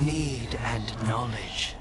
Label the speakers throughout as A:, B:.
A: need and knowledge.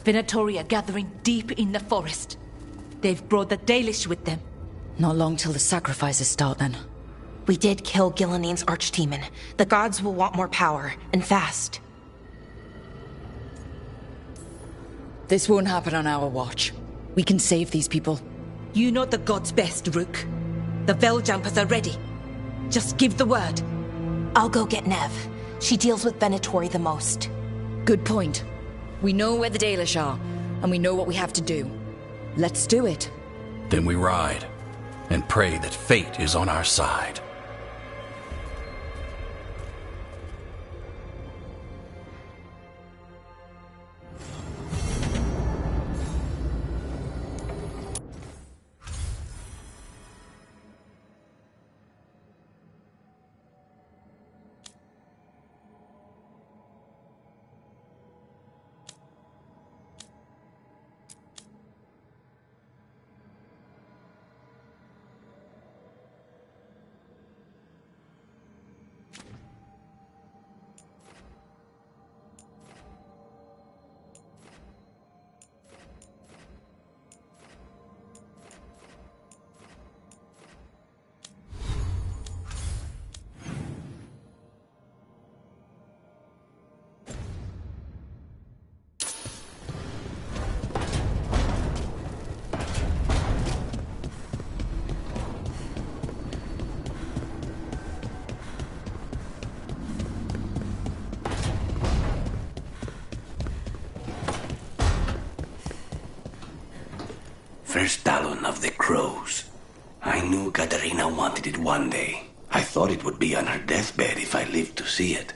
B: Venatori are gathering deep in the forest. They've brought the Dalish with them.
C: Not long till the sacrifices start, then.
D: We did kill Gilanine's archdemon. The gods will want more power, and fast.
C: This won't happen on our watch. We can save these people.
B: You know the gods best, Rook. The Veiljumpers are ready. Just give the word.
D: I'll go get Nev. She deals with Venatori the most.
C: Good point. We know where the Dalish are, and we know what we have to do. Let's do it.
E: Then we ride, and pray that fate is on our side.
A: First talon of the crows. I knew Katarina wanted it one day. I thought it would be on her deathbed if I lived to see it.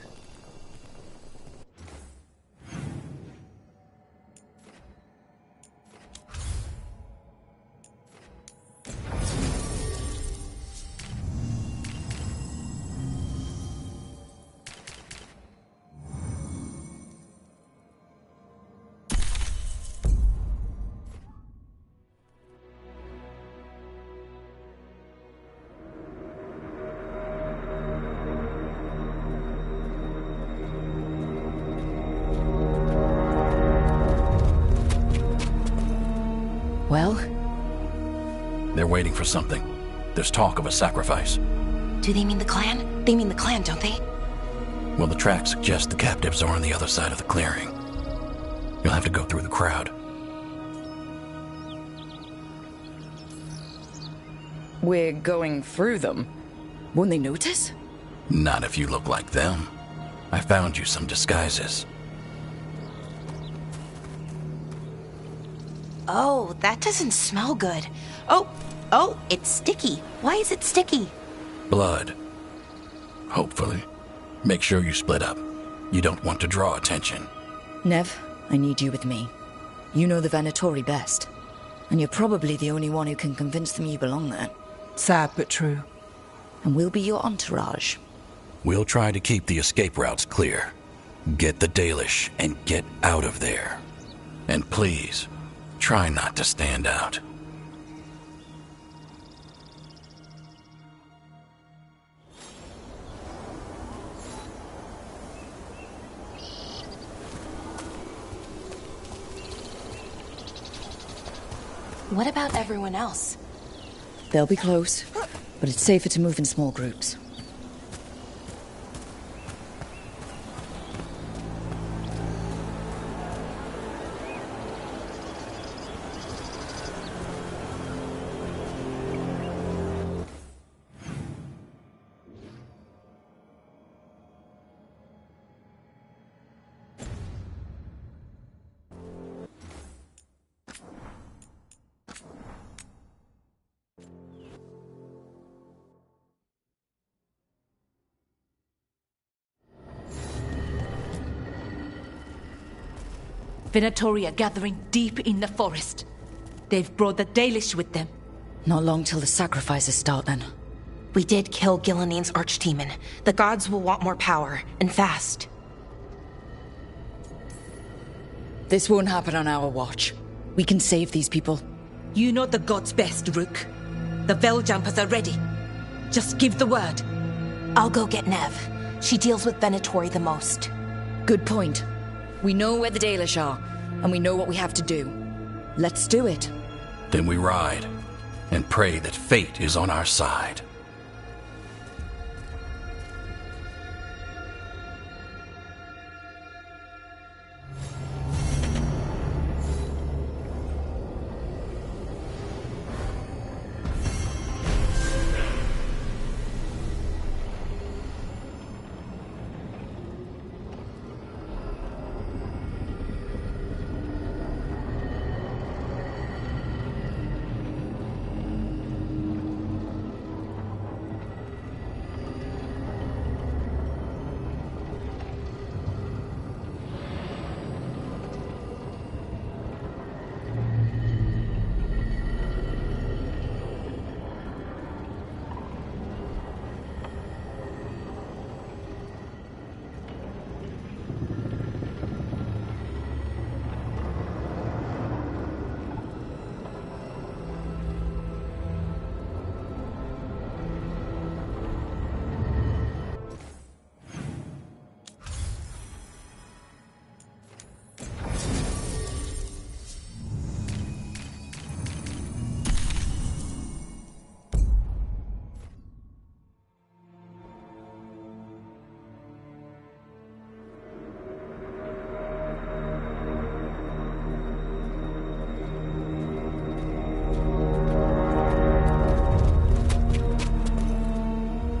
C: Well?
E: They're waiting for something. There's talk of a sacrifice.
D: Do they mean the clan? They mean the clan, don't they?
E: Well, the tracks suggest the captives are on the other side of the clearing. You'll have to go through the crowd.
C: We're going through them. Won't they notice?
E: Not if you look like them. I found you some disguises.
D: Oh, that doesn't smell good. Oh, it's sticky. Why is it sticky?
E: Blood. Hopefully. Make sure you split up. You don't want to draw attention.
C: Nev, I need you with me. You know the Venatori best. And you're probably the only one who can convince them you belong there.
F: Sad but true.
C: And we'll be your entourage.
E: We'll try to keep the escape routes clear. Get the Dalish and get out of there. And please, try not to stand out.
D: What about everyone else?
C: They'll be close, but it's safer to move in small groups.
B: Venatori are gathering deep in the forest. They've brought the Dalish with them.
C: Not long till the sacrifices start, then.
D: We did kill Gilanine's archdemon. The gods will want more power, and fast.
C: This won't happen on our watch. We can save these people.
B: You know the gods best, Rook. The Veiljumpers are ready. Just give the word.
D: I'll go get Nev. She deals with Venatori the most.
C: Good point. We know where the Dalish are, and we know what we have to do. Let's do it.
E: Then we ride, and pray that fate is on our side.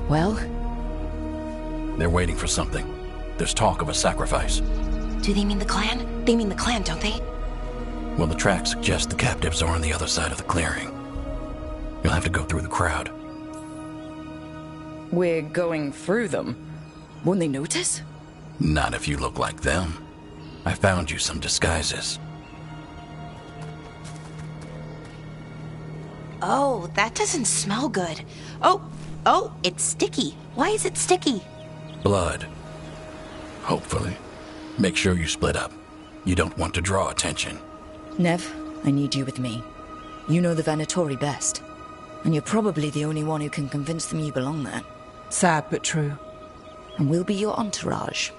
C: Well?
E: They're waiting for something. There's talk of a sacrifice.
D: Do they mean the clan? They mean the clan, don't they?
E: Well, the tracks suggest the captives are on the other side of the clearing. You'll have to go through the crowd.
C: We're going through them. Won't they notice?
E: Not if you look like them. I found you some disguises.
D: Oh, that doesn't smell good. Oh, it's sticky. Why is it sticky?
E: Blood. Hopefully. Make sure you split up. You don't want to draw attention.
C: Nev, I need you with me. You know the Venatori best. And you're probably the only one who can convince them you belong there.
F: Sad but true.
C: And we'll be your entourage.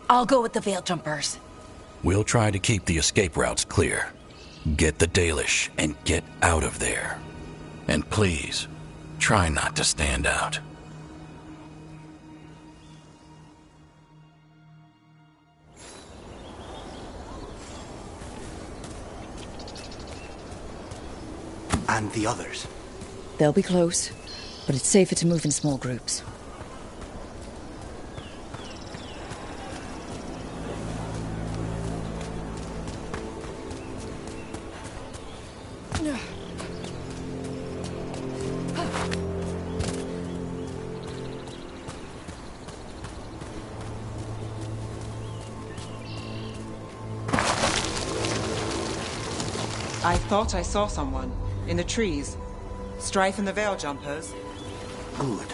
D: I'll go with the Veil Jumpers.
E: We'll try to keep the escape routes clear. Get the Dalish and get out of there. And please, try not to stand out.
A: And the others?
C: They'll be close, but it's safer to move in small groups.
F: I thought I saw someone. In the trees. Strife and the Veil Jumpers.
A: Good.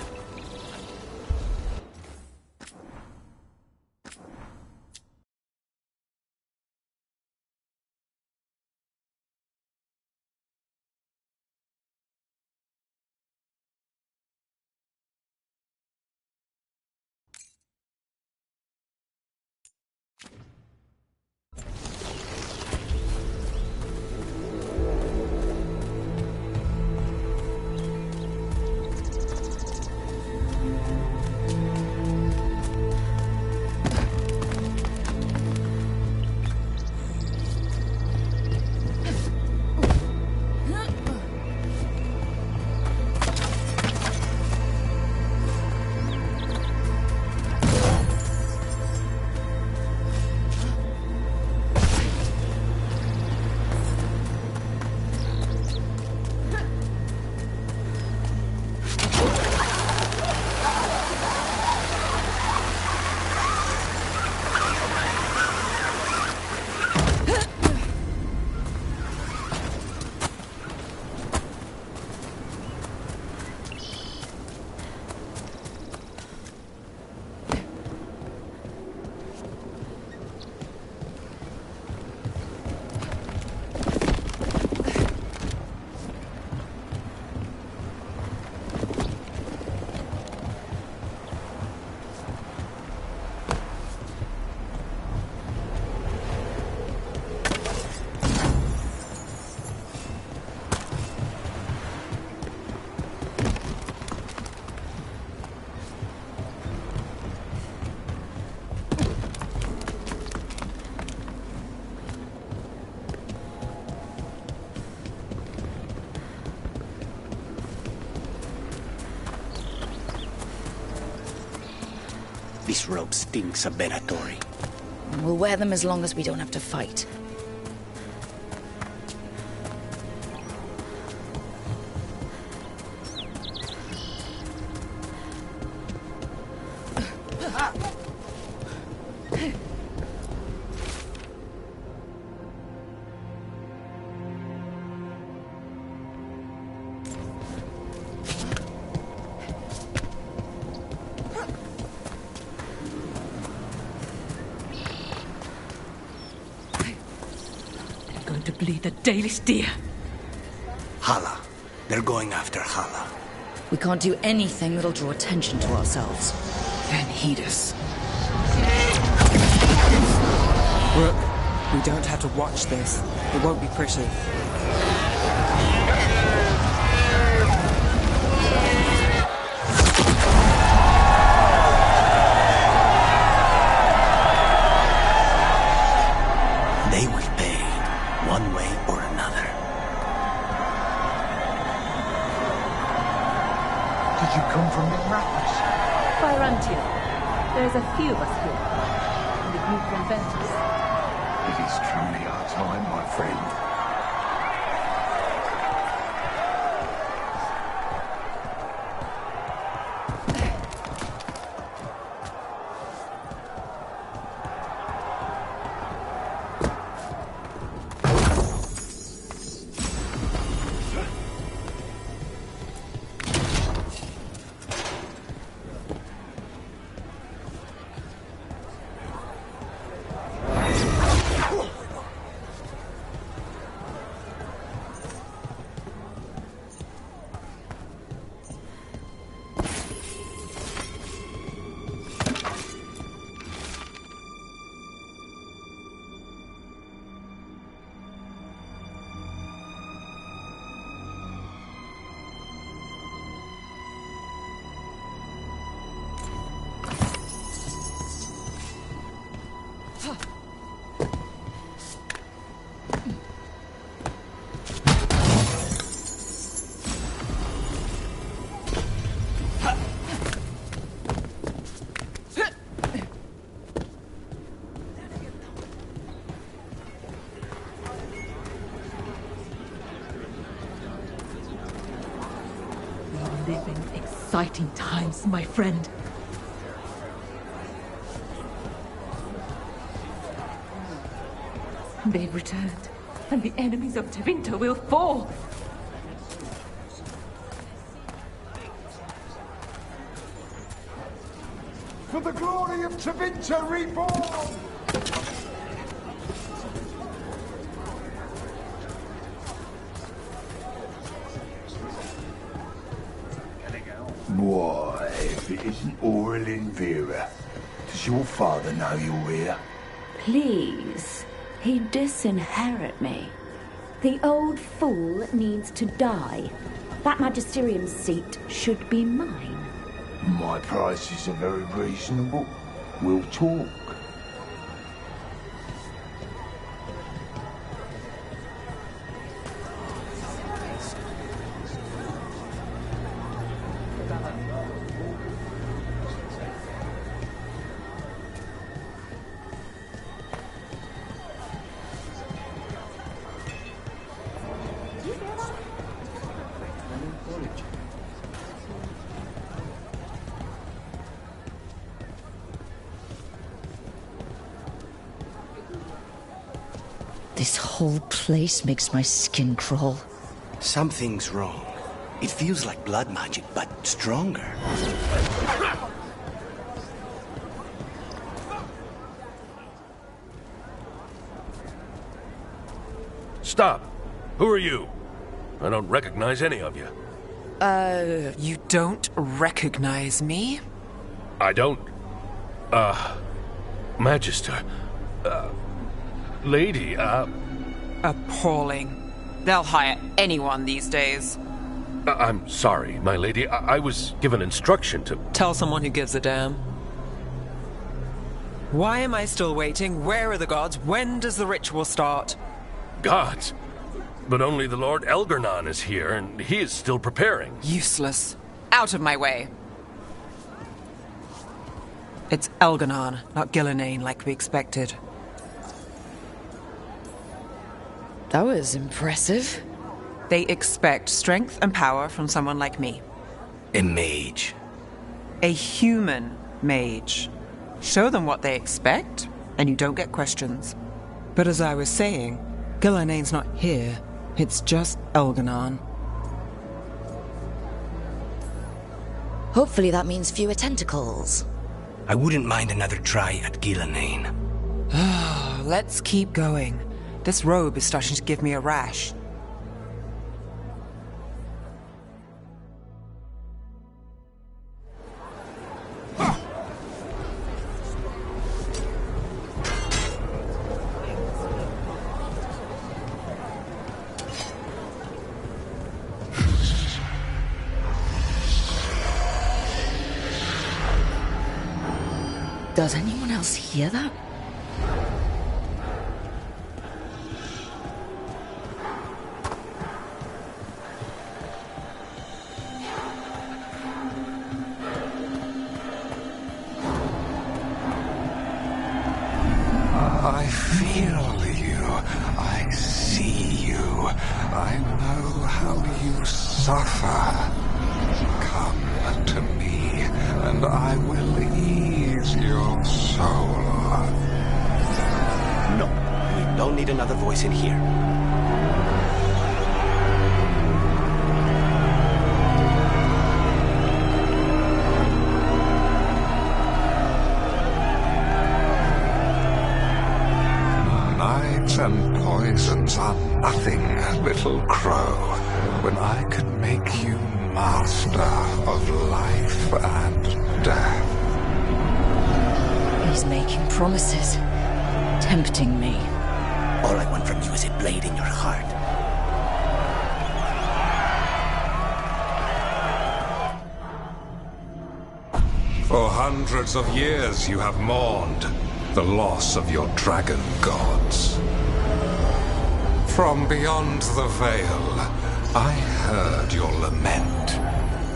A: This robe stinks of Venatori.
C: We'll wear them as long as we don't have to fight.
B: To bleed the Dalish deer.
A: Hala. They're going after Hala.
C: We can't do anything that'll draw attention to ourselves.
F: Then heed us. Rook, we don't have to watch this. It won't be pretty.
A: They will pay, one way or another.
G: Did you come from the rapids?
H: Byrantium. There's a few of us here. And if you prevent us...
G: It is truly our time, my friend.
B: Living exciting times, my friend. They've returned, and the enemies of Tevinter will fall.
G: For the glory of Tevinter reborn! Why, if it isn't Aurelin Vera, does your father know you're here?
H: Please. He disinherit me. The old fool needs to die. That magisterium seat should be mine.
G: My prices are very reasonable. We'll talk.
C: This whole place makes my skin crawl.
A: Something's wrong. It feels like blood magic, but stronger.
I: Stop! Who are you? I don't recognize any of you.
F: You don't recognize me?
I: I don't... Magister... Lady,
F: Appalling. They'll hire anyone these days.
I: I'm sorry, my lady. I was given instruction to...
F: Tell someone who gives a damn. Why am I still waiting? Where are the gods? When does the ritual start?
I: Gods? But only the Lord Elgarnon is here, and he is still preparing.
F: Useless. Out of my way. It's Elganon, not Gillenane like we expected.
C: That was impressive.
F: They expect strength and power from someone like me.
A: A mage.
F: A human mage. Show them what they expect, and you don't get questions. But as I was saying, Gillenane's not here. It's just Elganon.
C: Hopefully that means fewer tentacles.
A: I wouldn't mind another try at Gillenane.
F: Let's keep going. This robe is starting to give me a rash.
C: Does anyone else hear that?
J: I feel you. I see you. I know how you suffer. Come to me, and I will ease your soul.
A: No, we don't need another voice in here.
J: Knives and poisons are nothing, little crow, when I could make you master of life and death.
C: He's making promises, tempting me.
A: All I want from you is a blade in your heart.
J: For hundreds of years you have mourned the loss of your dragon gods. From beyond the veil, I heard your lament,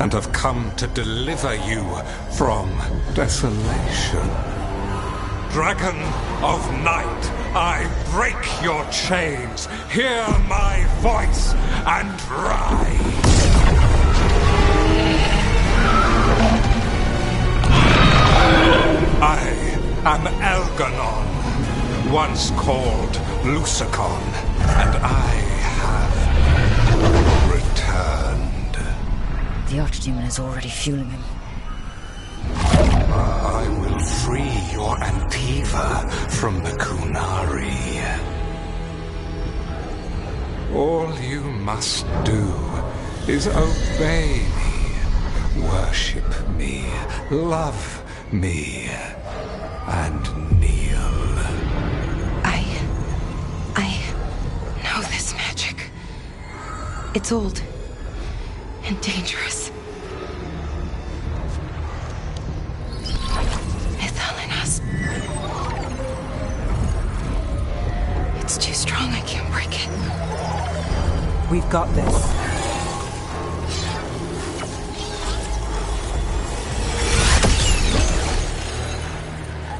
J: and have come to deliver you from desolation. Dragon of night, I break your chains. Hear my voice and rise. I am Elganon, once called Lucicon, and I have returned.
C: The Archdemon is already fueling him.
J: I will free your Antiva from the Kunari. All you must do is obey me, worship me, love me, and kneel.
D: I know this magic. It's old and dangerous. Mythalinas. It's too strong, I can't break it.
F: We've got this.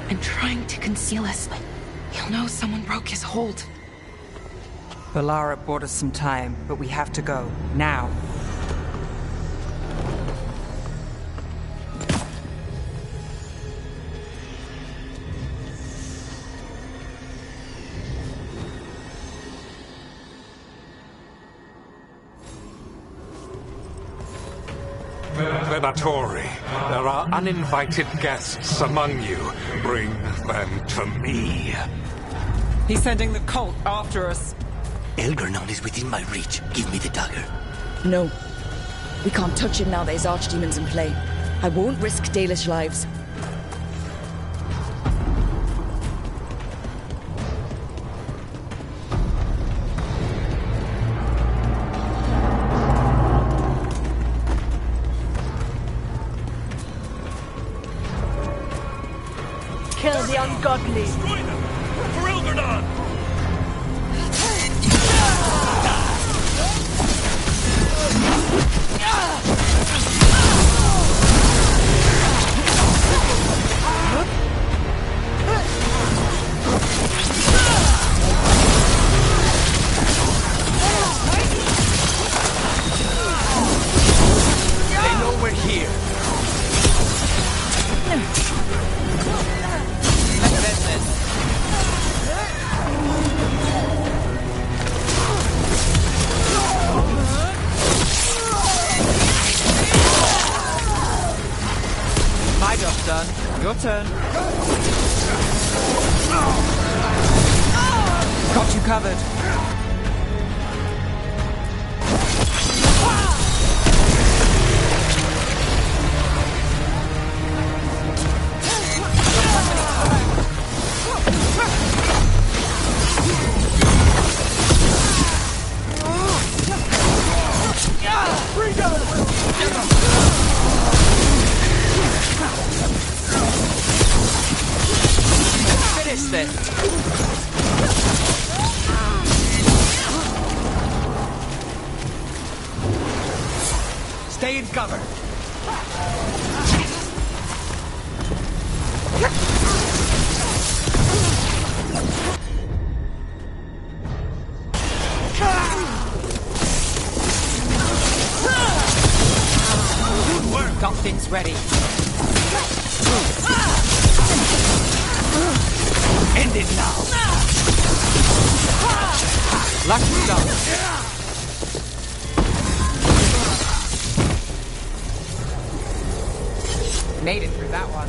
D: I'm trying to conceal us, but he'll know someone broke his hold.
F: Valara bought us some time, but we have to go. Now.
J: Venatori, there are uninvited guests among you. Bring them to me.
F: He's sending the cult after us.
A: Elganon is within my reach. Give me the dagger.
C: No. We can't touch him now that his archdemon's in play. I won't risk Dalish lives.
B: Kill the ungodly.
I: Destroy them! For Elganon!
F: Your turn. Got you covered. Finish this.
A: Stay in cover.
F: Good work. Got things ready.
A: End it now.
F: Lucky done. Made it through that one.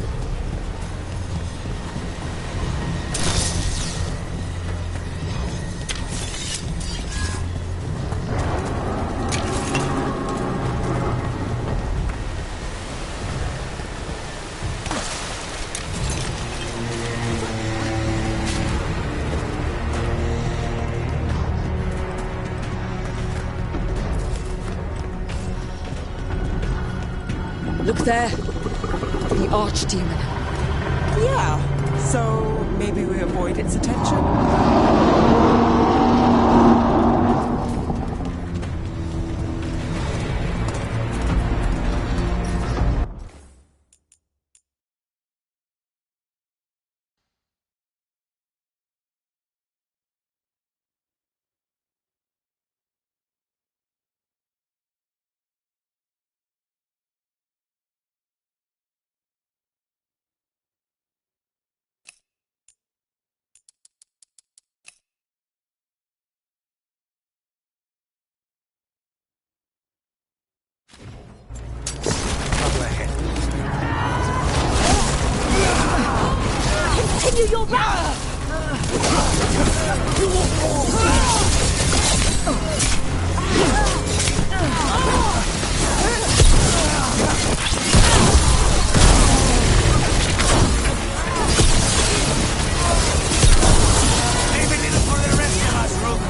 B: Look there. The archdemon.
F: Yeah, so maybe we avoid its attention?
H: Continue your route!
A: Leave it for the rest of us, Rook.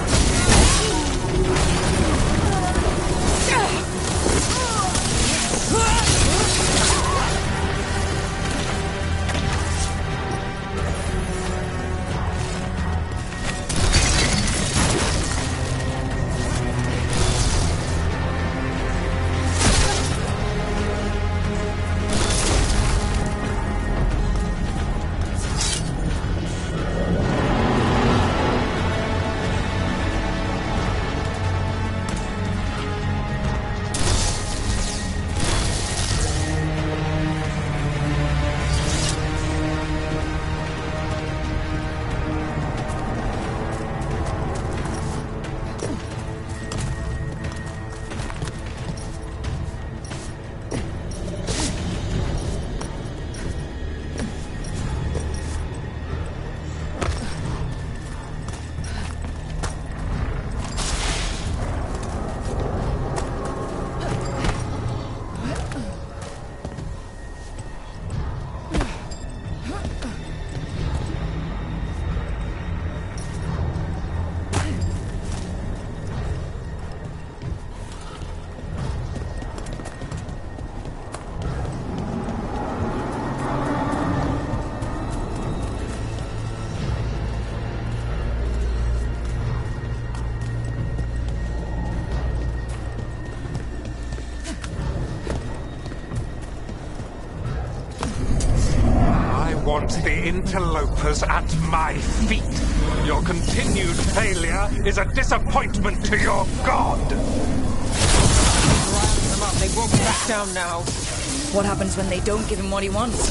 J: want the interlopers at my feet. Your continued failure is a disappointment to your god.
F: Rile them up. They won't back down now.
C: What happens when they don't give him what he wants?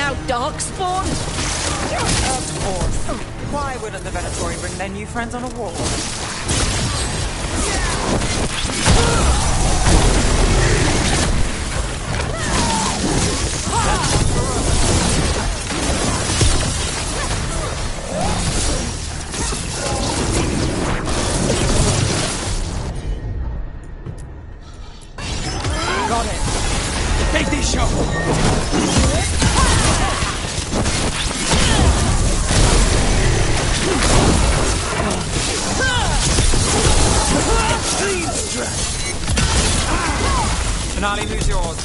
B: thou darkspawn?
F: Of course. Why wouldn't the Venatori bring their new friends on a walk? Got it.
A: Take this shot!
F: Finale, who's yours?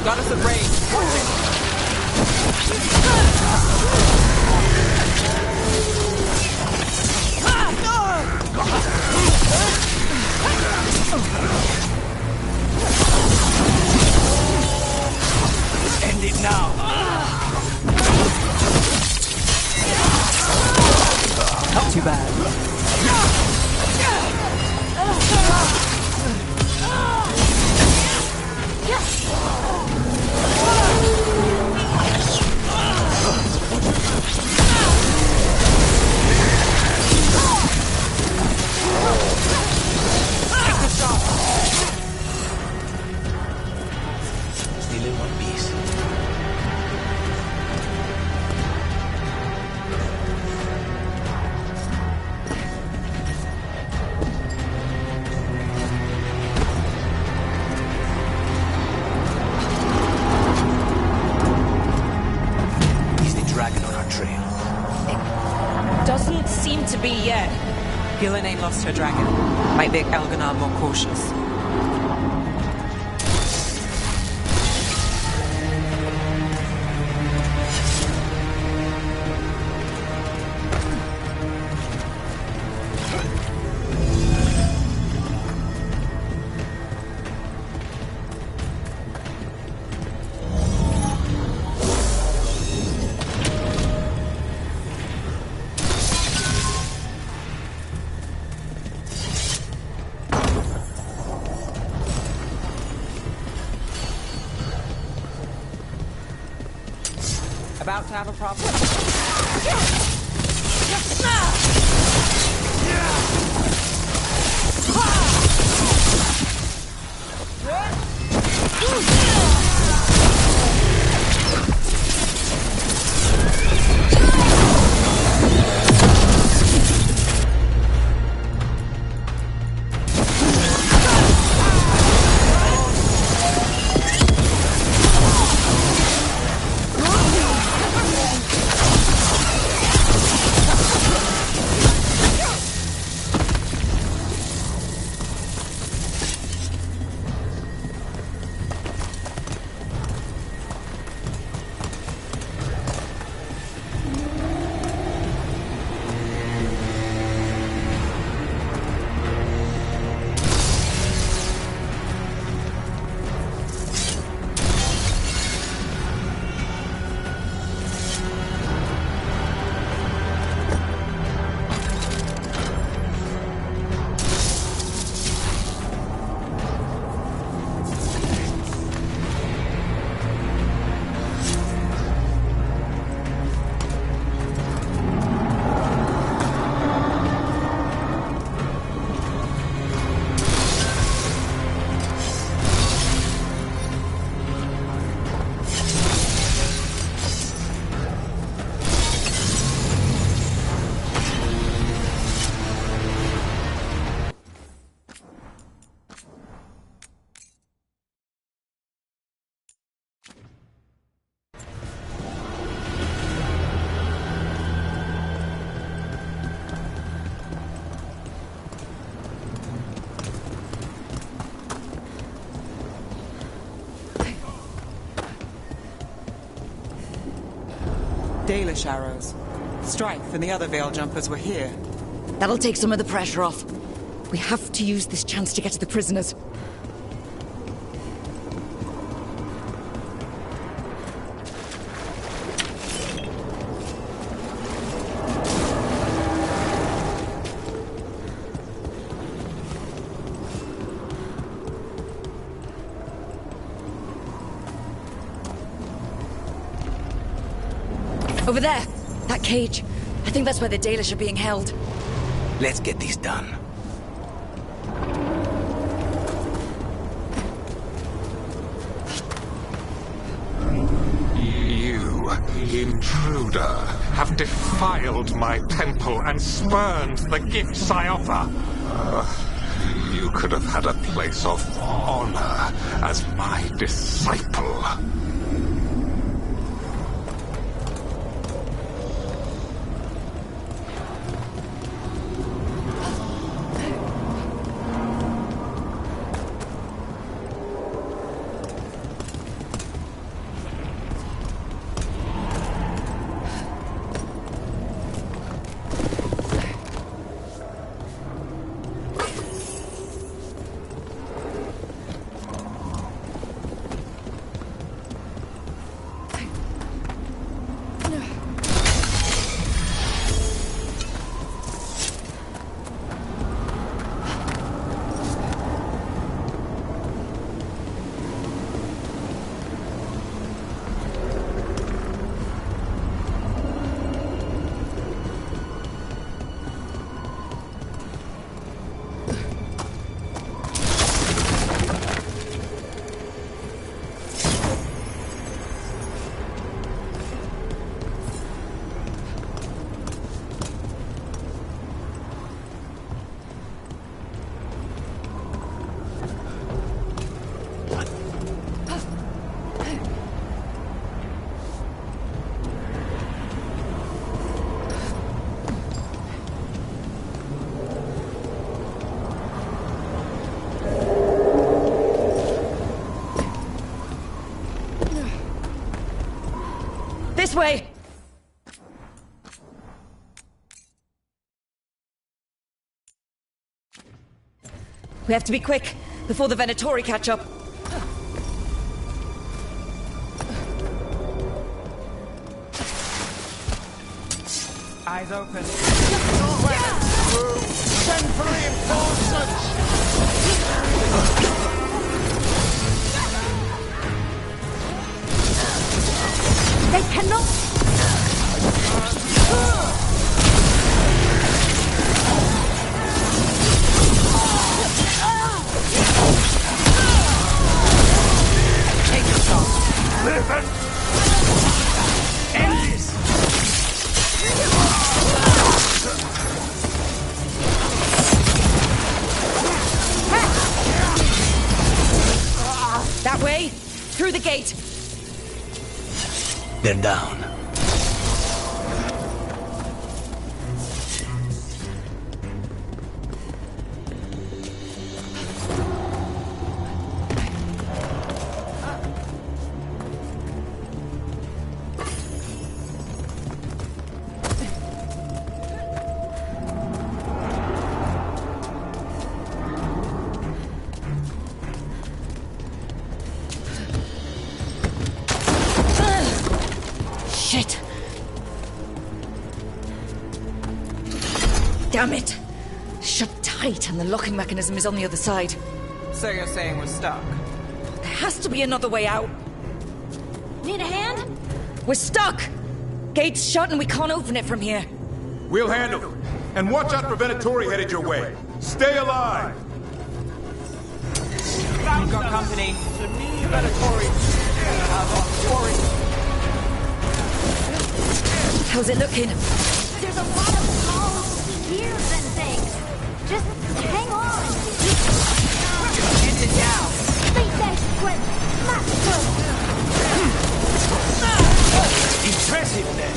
F: Goddess of Rage.
A: End it now!
F: Not too bad.
A: Still in one piece. Is the dragon on our trail?
B: Doesn't seem to be yet.
F: Gillian lost her dragon. Might make Elganar more cautious. About to have a problem. Dalish arrows. Strife and the other Veil Jumpers were here.
C: That'll take some of the pressure off. We have to use this chance to get to the prisoners. Over there! That cage. I think that's where the Dalish are being held.
A: Let's get this done.
J: You, intruder, have defiled my temple and spurned the gifts I offer. You could have had a place of honor as my disciple.
C: This way! We have to be quick, before the Venatori catch up.
F: Eyes open.
G: Send for reinforcements!
H: They cannot...
A: Take your shot.
G: Listen!
A: End this!
C: That way, through the gate.
A: They're down.
C: Shit! Damn it! Shut tight, and the locking mechanism is on the other side.
F: So you're saying we're stuck?
C: There has to be another way out.
H: Need a hand?
C: We're stuck! Gate's shut and we can't open it from here.
K: We'll handle it. And watch out for Venatori headed your way. Stay alive!
F: We've got company.
C: How's it looking?
H: There's a lot of small spears and things. Just hang on.
F: Get it down.
H: Stay desperate. Master.
A: Impressive, then.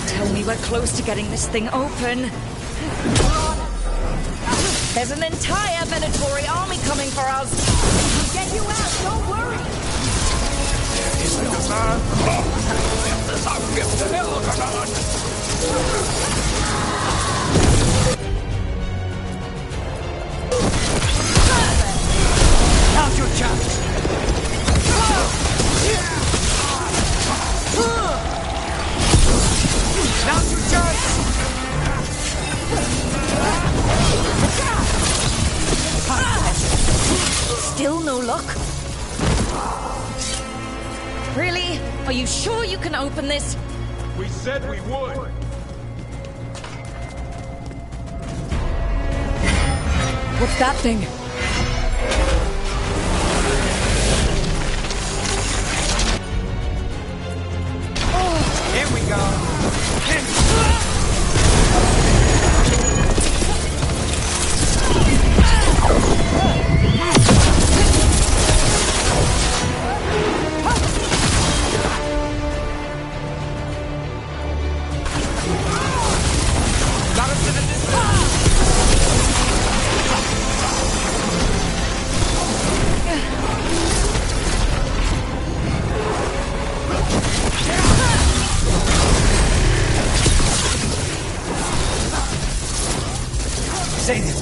C: Tell me we're close to getting this thing open. There's an entire Venatori army coming for us.
H: I'll get you out, don't worry.
A: Now's your chance. Now's your chance.
C: Still no luck? Really? Are you sure you can open this?
K: We said we would.
C: What's that thing?
A: Here we go. Say this.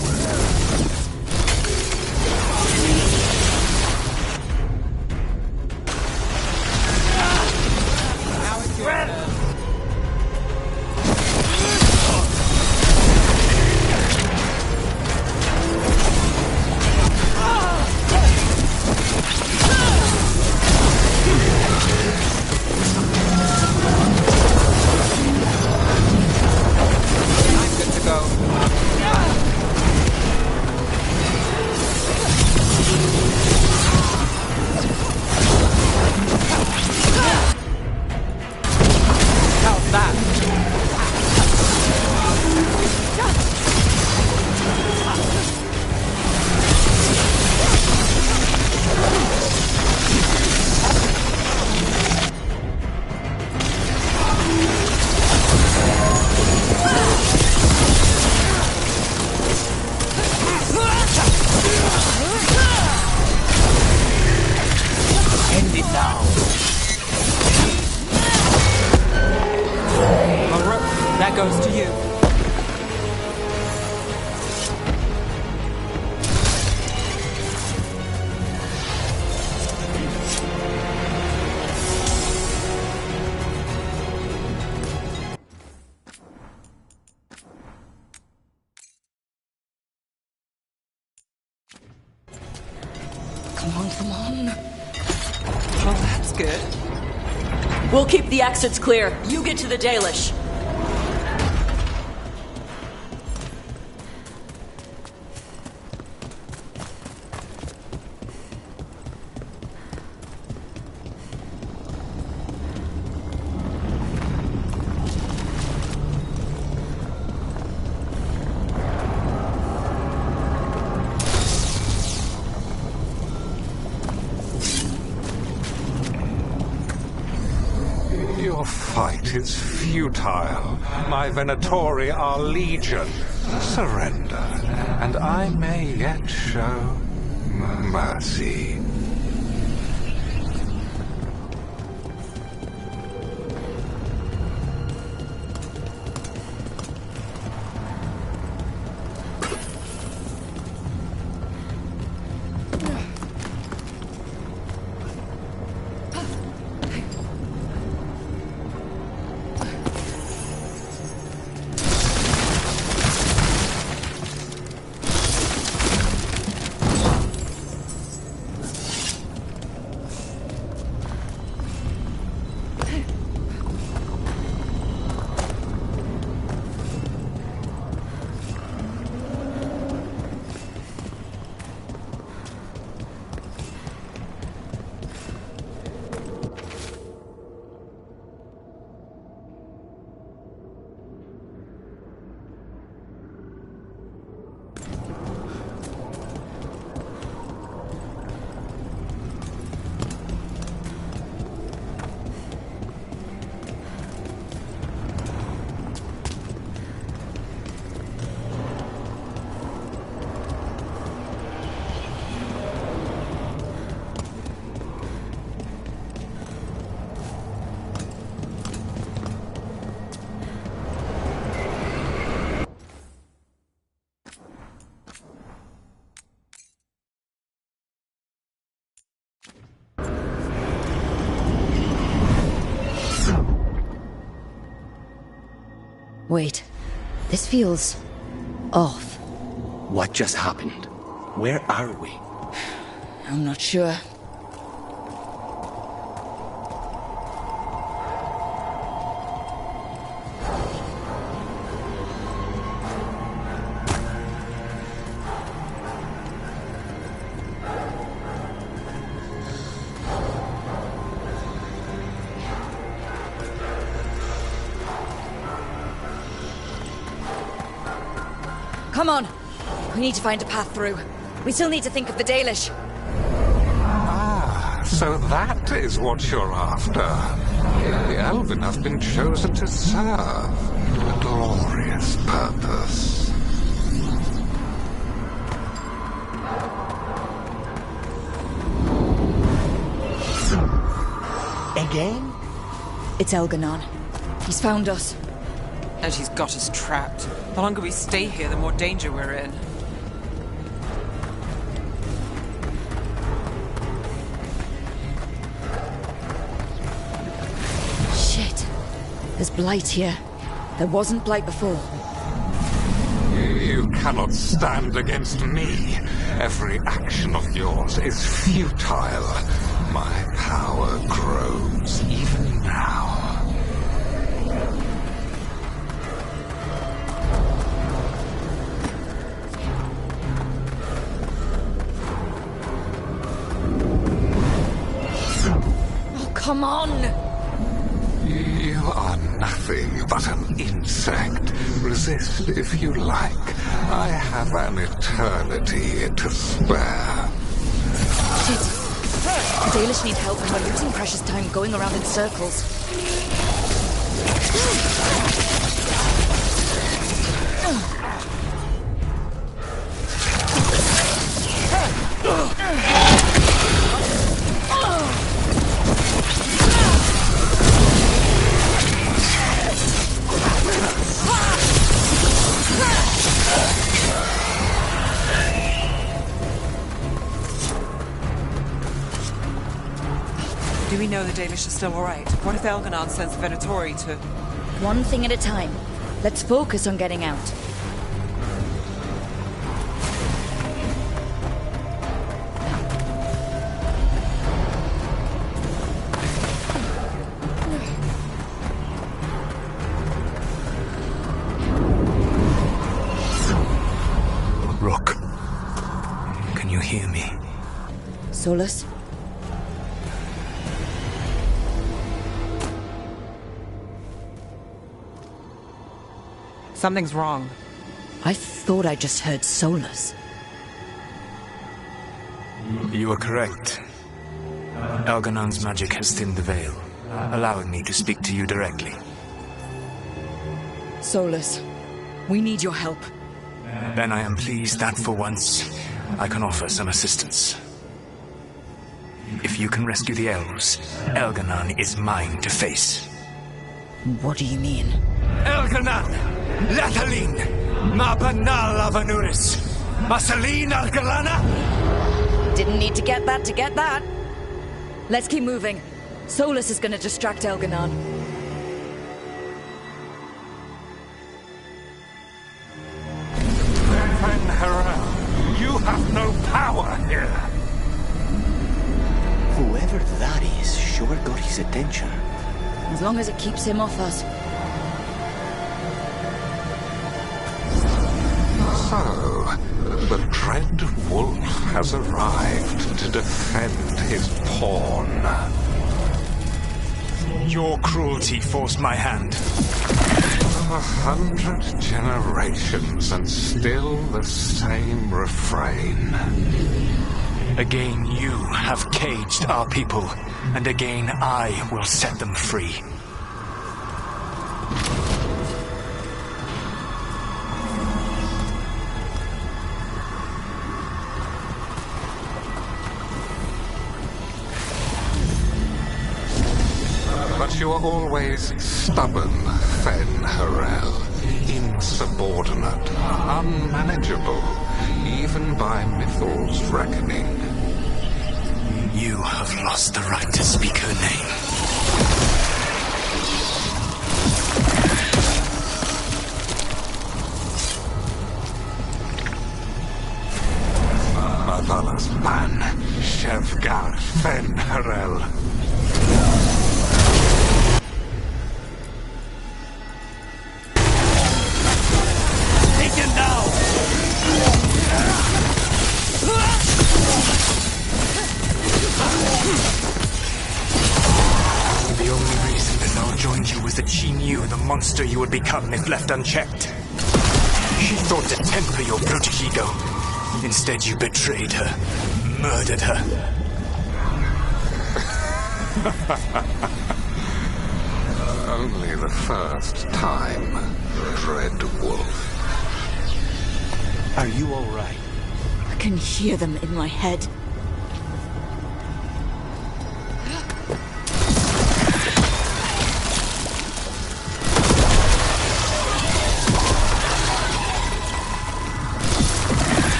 F: That goes to you.
C: Come on, come on.
F: Well, that's good.
L: We'll keep the exits clear. You get to the Dalish.
J: Your fight is futile. My Venatori are legion. Surrender, and I may yet show mercy.
C: Wait. This feels... off.
A: What just happened? Where are we?
C: I'm not sure. Come on! We need to find a path through. We still need to think of the Dalish.
J: Ah, so that is what you're after. The Elven have been chosen to serve a glorious purpose.
A: Again?
C: It's Elganon. He's found us.
F: And he's got us trapped. The longer we stay here, the more danger we're in.
C: Shit. There's blight here. There wasn't blight before.
J: You cannot stand against me. Every action of yours is futile. My power grows even now.
C: Come on!
J: You are nothing but an insect. Resist if you like. I have an eternity to spare.
C: Shit! The Dalish need help and we're losing precious time going around in circles.
F: Do we know the Dalish are still alright? What if Elganon sends the Venatori to...
C: One thing at a time. Let's focus on getting out.
M: Rook, can you hear me?
C: Solus?
F: Something's wrong.
C: I thought I just heard Solus.
M: You are correct. Elganon's magic has thinned the veil, allowing me to speak to you directly.
C: Solus, we need your help.
M: Then I am pleased that for once, I can offer some assistance. If you can rescue the elves, Elganon is mine to face.
C: What do you mean?
M: Elganon! Lathalin! Mabanal Avanuris! Masalin Algalana!
C: Didn't need to get that. Let's keep moving. Solus is gonna distract Elganon.
J: Van Harel, you have no power here.
A: Whoever that is sure got his attention.
C: As long as it keeps him off us.
J: So, the dread wolf has arrived to defend his pawn.
M: Your cruelty forced my hand.
J: 100 generations and still the same refrain.
M: Again you have caged our people, and again I will set them free.
J: But you are always stubborn, Fen Harel. Insubordinate, unmanageable, even by Mythal's reckoning.
M: You have lost the right to speak her name.
J: marvelous man, Shevgar Fenharel.
A: Take him down!
M: The only reason Benal joined you was that she knew the monster you would become if left unchecked. She thought to temper your protegido. Instead, you betrayed her, murdered her.
J: Only the first time, Dread Wolf.
A: Are you all right?
C: I can hear them in my head.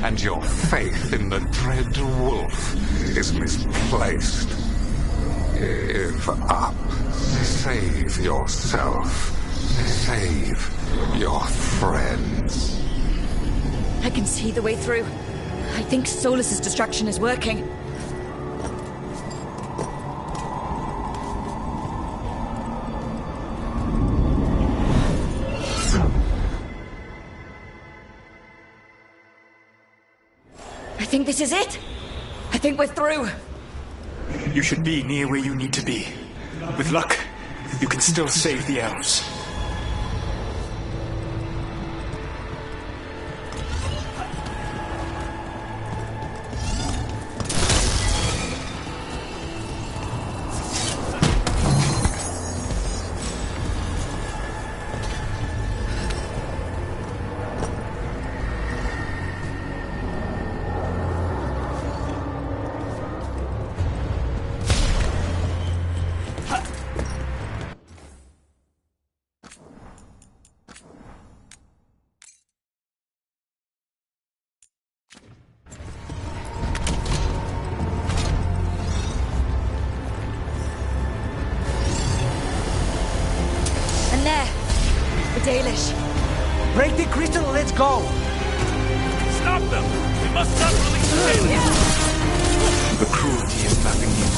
J: And your faith in the Dread Wolf is misplaced. Give up. Save yourself. Save your friends.
C: I can see the way through. I think Solus's distraction is working. I think this is it. I think we're through.
M: You should be near where you need to be. With luck, you can still save the elves.
A: Break the crystal, let's go!
I: Stop them! We must not release the sailors!
M: The cruelty is nothing new.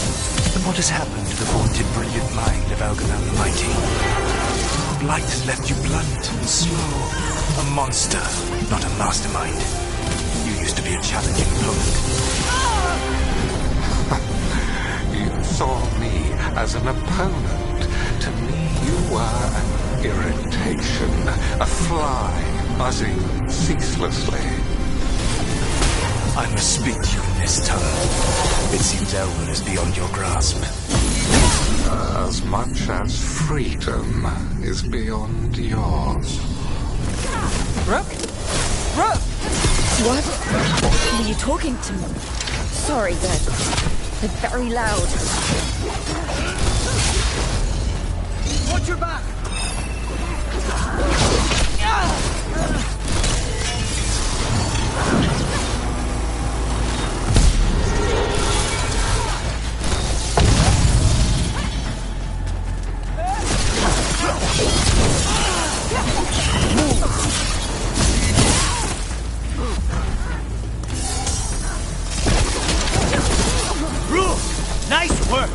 M: But what has happened to the haunted, brilliant mind of Elganon the Mighty? Blight has left you blunt and slow. A monster, not a mastermind. You used to be a challenging opponent.
J: You saw me as an opponent. To me, you were an irritation, a fly buzzing ceaselessly.
M: I must speak to you in this tongue. It seems Elwyn is beyond your grasp.
J: As much as freedom is beyond yours.
F: Rook? Rook!
C: What? Were you talking to me? Sorry, they're very loud.
A: Watch your back! Rook! Nice work!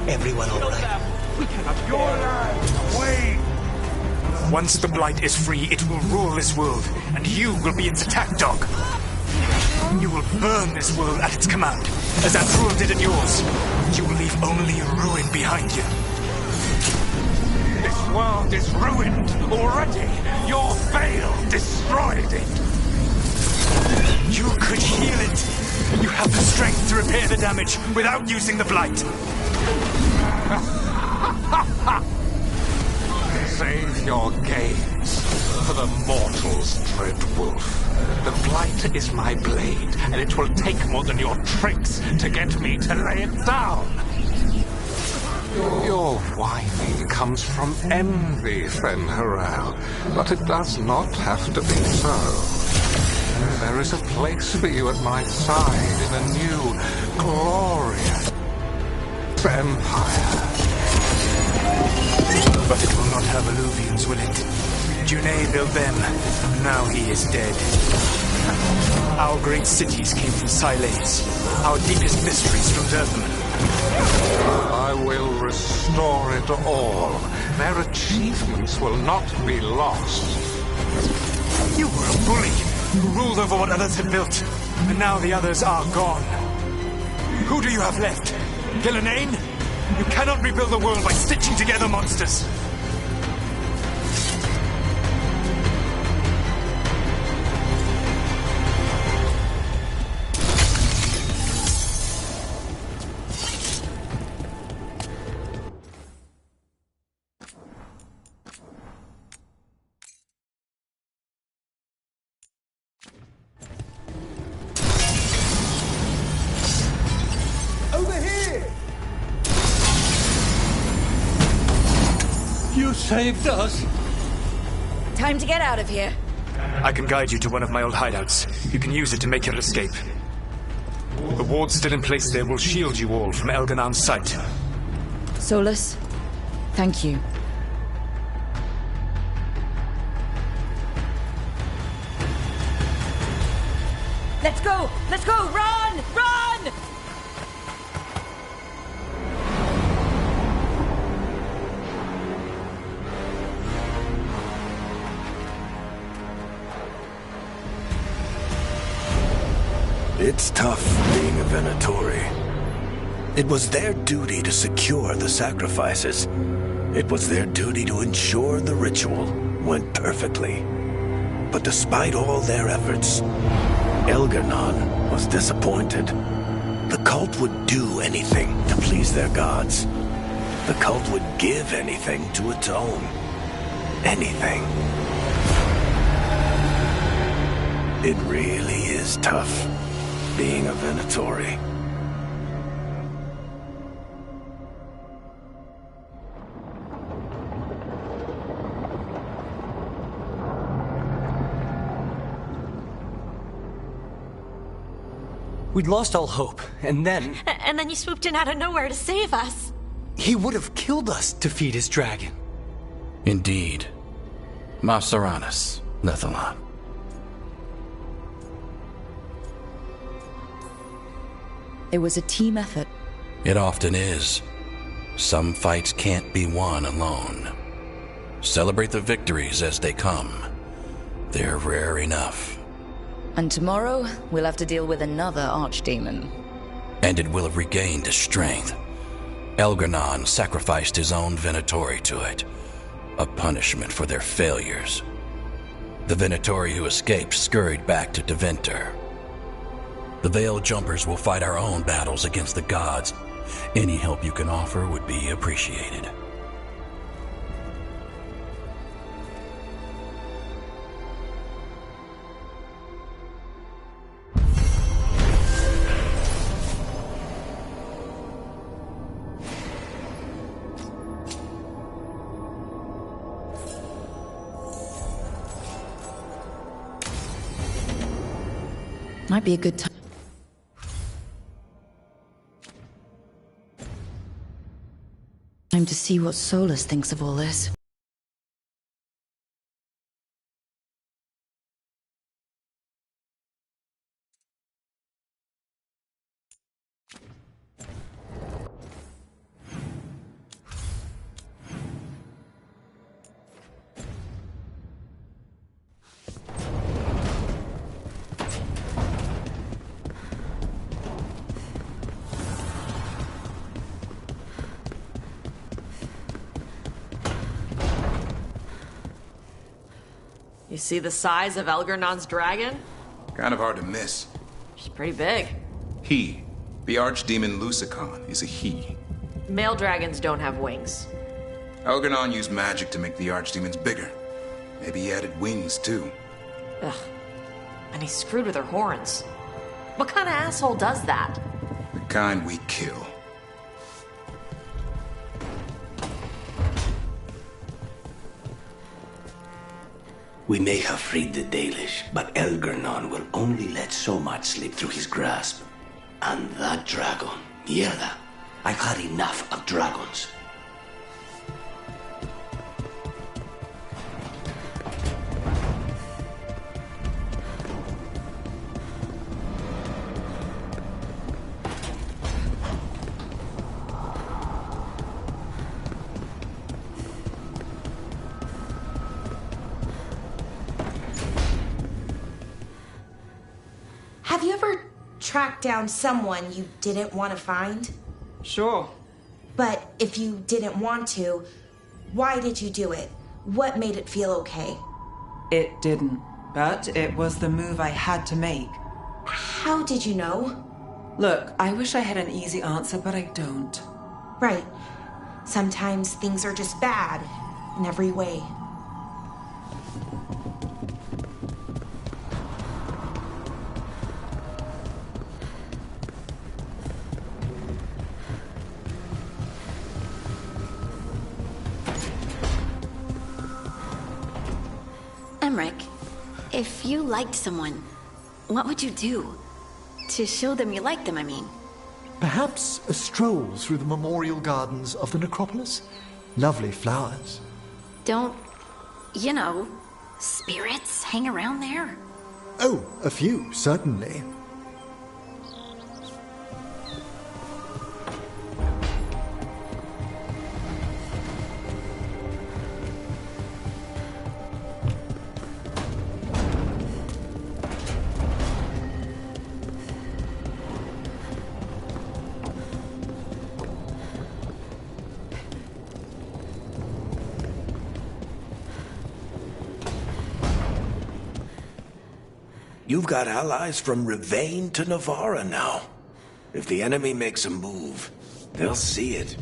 A: Everyone all right?
K: We cannot. Your land! Wait!
M: Once the Blight is free, it will rule this world, and you will be its attack dog. You will burn this world at its command, as Antrul did in yours. You will leave only ruin behind you.
J: This world is ruined already. Your veil destroyed it.
M: You could heal it. You have the strength to repair the damage without using the Blight.
J: Save your gains for the mortals, Dread Wolf. The Blight is my blade, and it will take more than your tricks to get me to lay it down. Your whining comes from envy, Fen'Harel, but it does not have to be so. There is a place for you at my side in a new, glorious empire.
M: But it will not have Illuvians, will it? Junei built them, and now he is dead. Our great cities came from Sileys, our deepest mysteries from Zerthman.
J: I will restore it all. Their achievements will not be lost.
M: You were a bully who ruled over what others had built, and now the others are gone. Who do you have left? Gillenane? You cannot rebuild the world by stitching together monsters.
I: Saved us.
C: Time to get out of here.
M: I can guide you to one of my old hideouts. You can use it to make your escape. The wards still in place there will shield you all from Elganan's sight.
C: Solus, thank you. Let's go! Let's go! Run! Run!
A: It's tough being a Venatori. It was their duty to secure the sacrifices. It was their duty to ensure the ritual went perfectly. But despite all their efforts, Elganon was disappointed. The cult would do anything to please their gods. The cult would give anything to atone. Anything. It really is tough being a Venatori.
N: We'd lost all hope, and then...
D: And then you swooped in out of nowhere to save us.
N: He would have killed us to feed his dragon.
E: Indeed. Masaranus, Lethalon.
C: It was a team effort.
E: It often is. Some fights can't be won alone. Celebrate the victories as they come. They're rare enough.
C: And tomorrow, we'll have to deal with another archdemon.
E: And it will have regained its strength. Elganon sacrificed his own Venatori to it. A punishment for their failures. The Venatori who escaped scurried back to Deventer. The Veil Jumpers will fight our own battles against the gods. Any help you can offer would be appreciated.
C: Might be a good time. Time to see what Solus thinks of all this.
L: You see the size of Elgarnon's dragon?
K: Kind of hard to miss.
L: She's pretty big.
K: He, the archdemon Lusicon, is a he.
L: Male dragons don't have wings.
K: Elgarnon used magic to make the archdemons bigger. Maybe he added wings, too.
L: Ugh. And he screwed with her horns. What kind of asshole does that?
K: The kind we kill.
A: We may have freed the Dalish, but Elgarnon will only let so much slip through his grasp. And that dragon, mierda. I've had enough of dragons.
D: Have you ever tracked down someone you didn't want to find?
F: Sure.
D: But if you didn't want to, why did you do it? What made it feel okay?
F: It didn't, but it was the move I had to make.
D: How did you know?
F: Look, I wish I had an easy answer, but I don't.
D: Right. Sometimes things are just bad in every way.
O: Emmerich, if you liked someone, what would you do? To show them you like them, I mean.
P: Perhaps a stroll through the memorial gardens of the necropolis? Lovely flowers.
O: Don't, you know, spirits hang around there?
P: Oh, a few, certainly.
A: You've got allies from Rivain to Navarra now. If the enemy makes a move, they'll see it.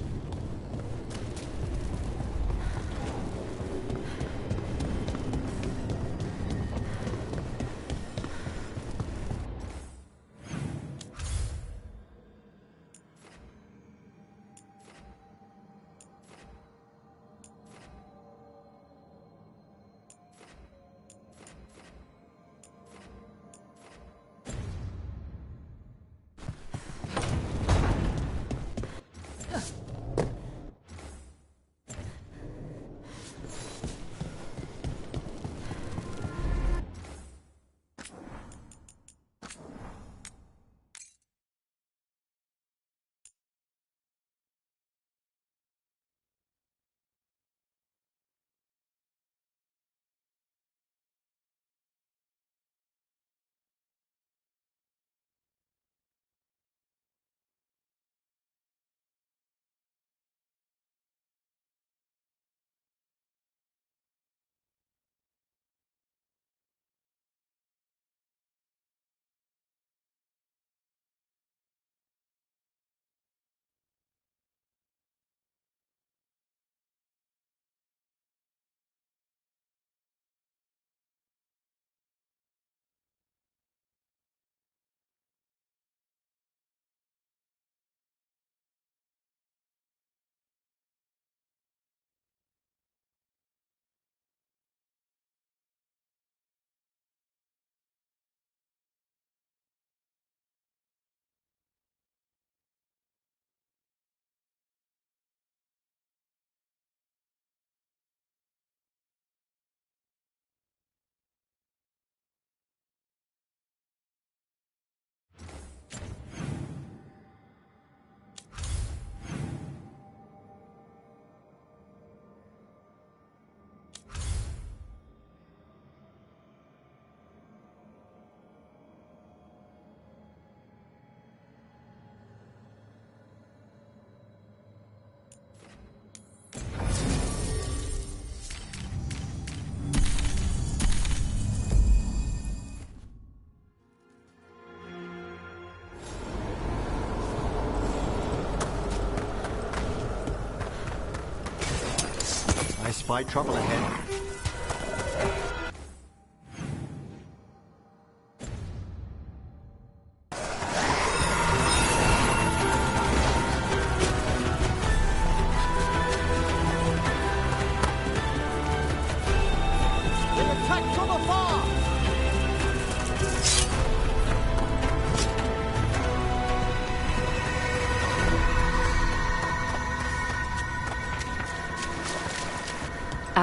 P: I spy trouble ahead.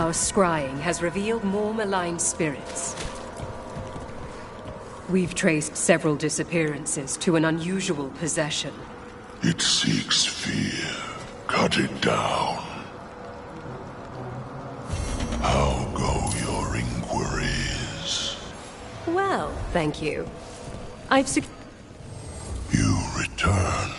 Q: Our scrying has revealed more malign spirits. We've traced several disappearances to an unusual possession.
G: It seeks fear. Cut it down. How go your inquiries?
Q: Well, thank you. I've
G: You return.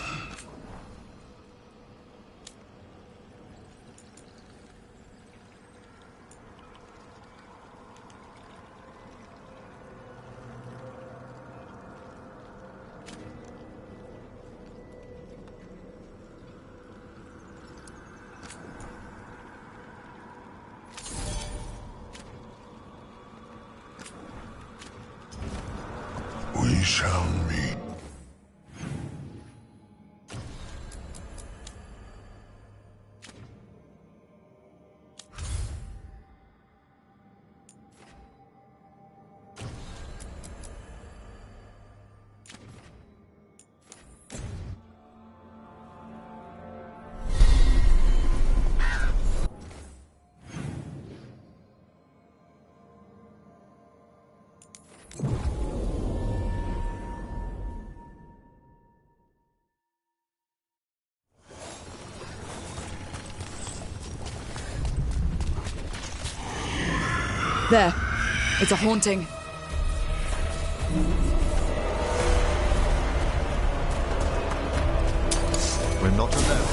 G: We shall meet.
C: There. It's a haunting.
P: We're not alone.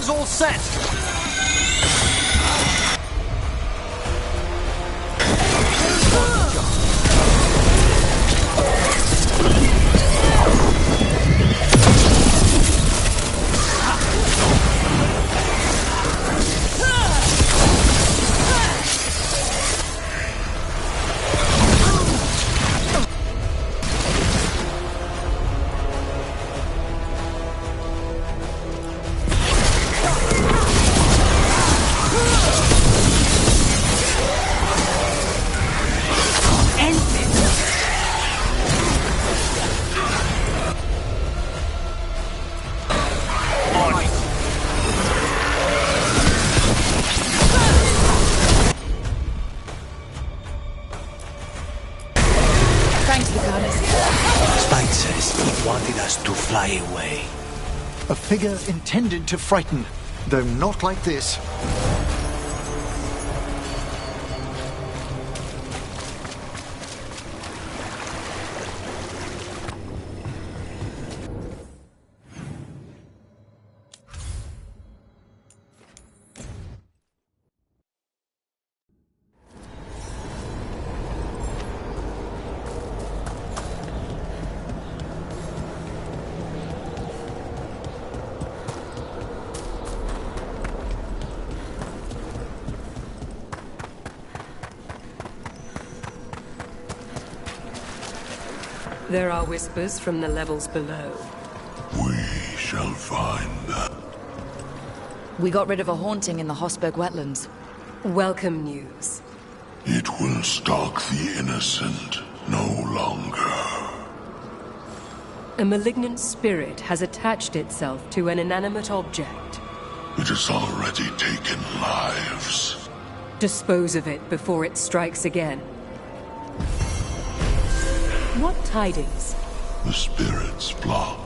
N: All set!
M: To fly away.
P: A figure intended to frighten, though not like this.
Q: There are whispers from the levels below.
G: We shall find them.
C: We got rid of a haunting in the Hosberg wetlands.
Q: Welcome news.
G: It will stalk the innocent no longer.
Q: A malignant spirit has attached itself to an inanimate object.
G: It has already taken lives.
Q: Dispose of it before it strikes again. What tidings?
G: The spirit's block.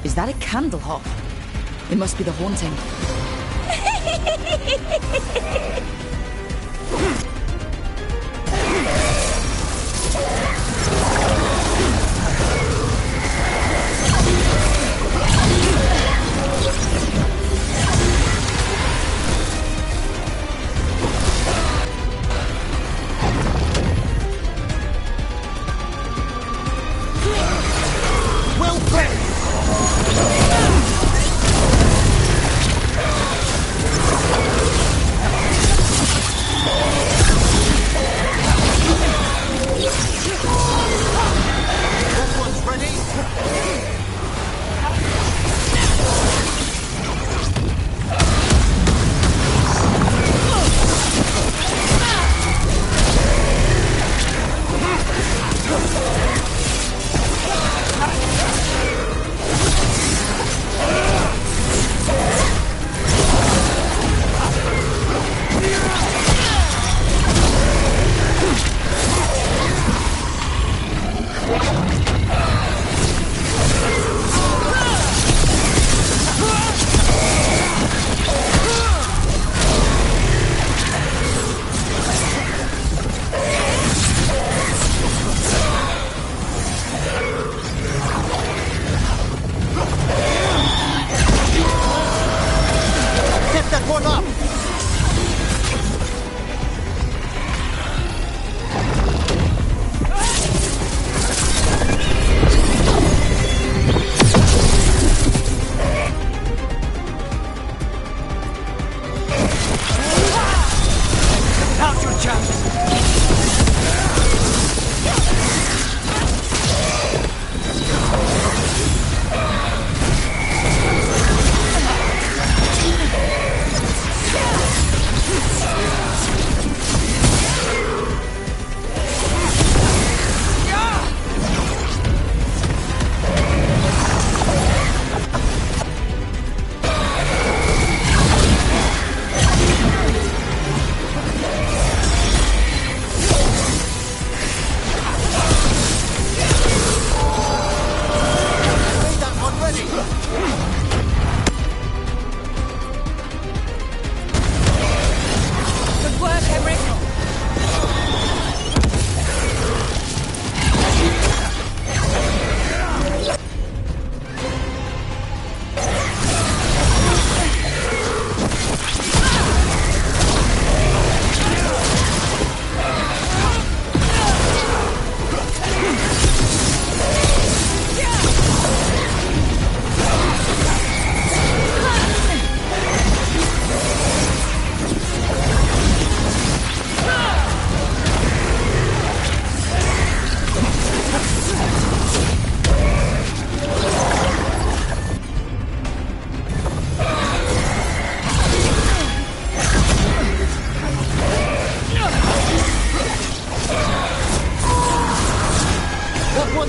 C: Is that a candle hop? It must be the haunting.
N: Well played!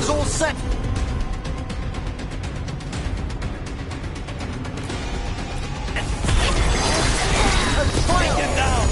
N: one's all set.
I: Take him down!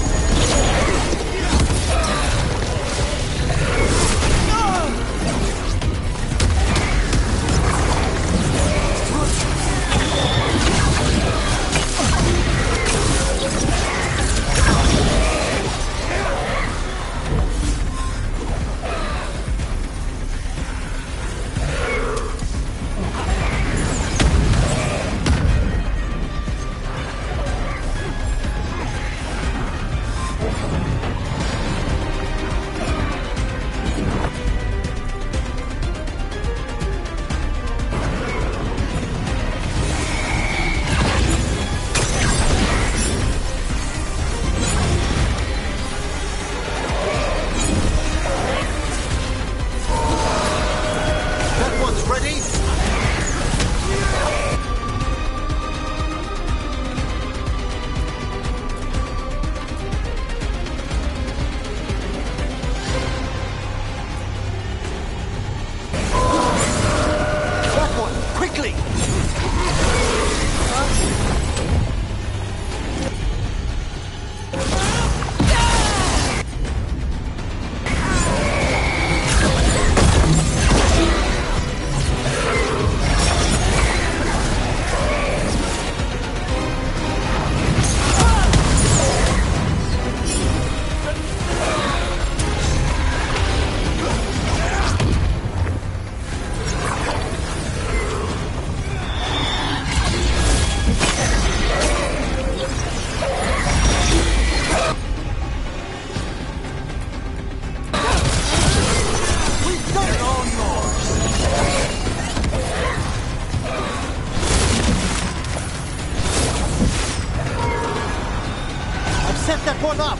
N: Set that one up!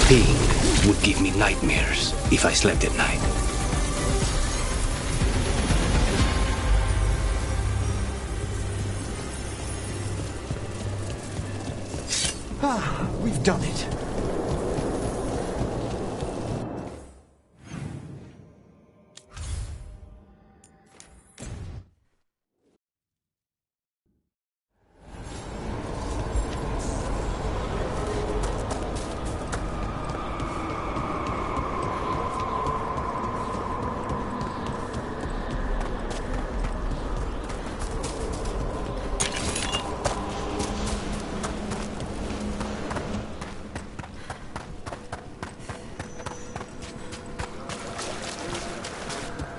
M: Pain would give me nightmares if I slept at night.
P: We've done it.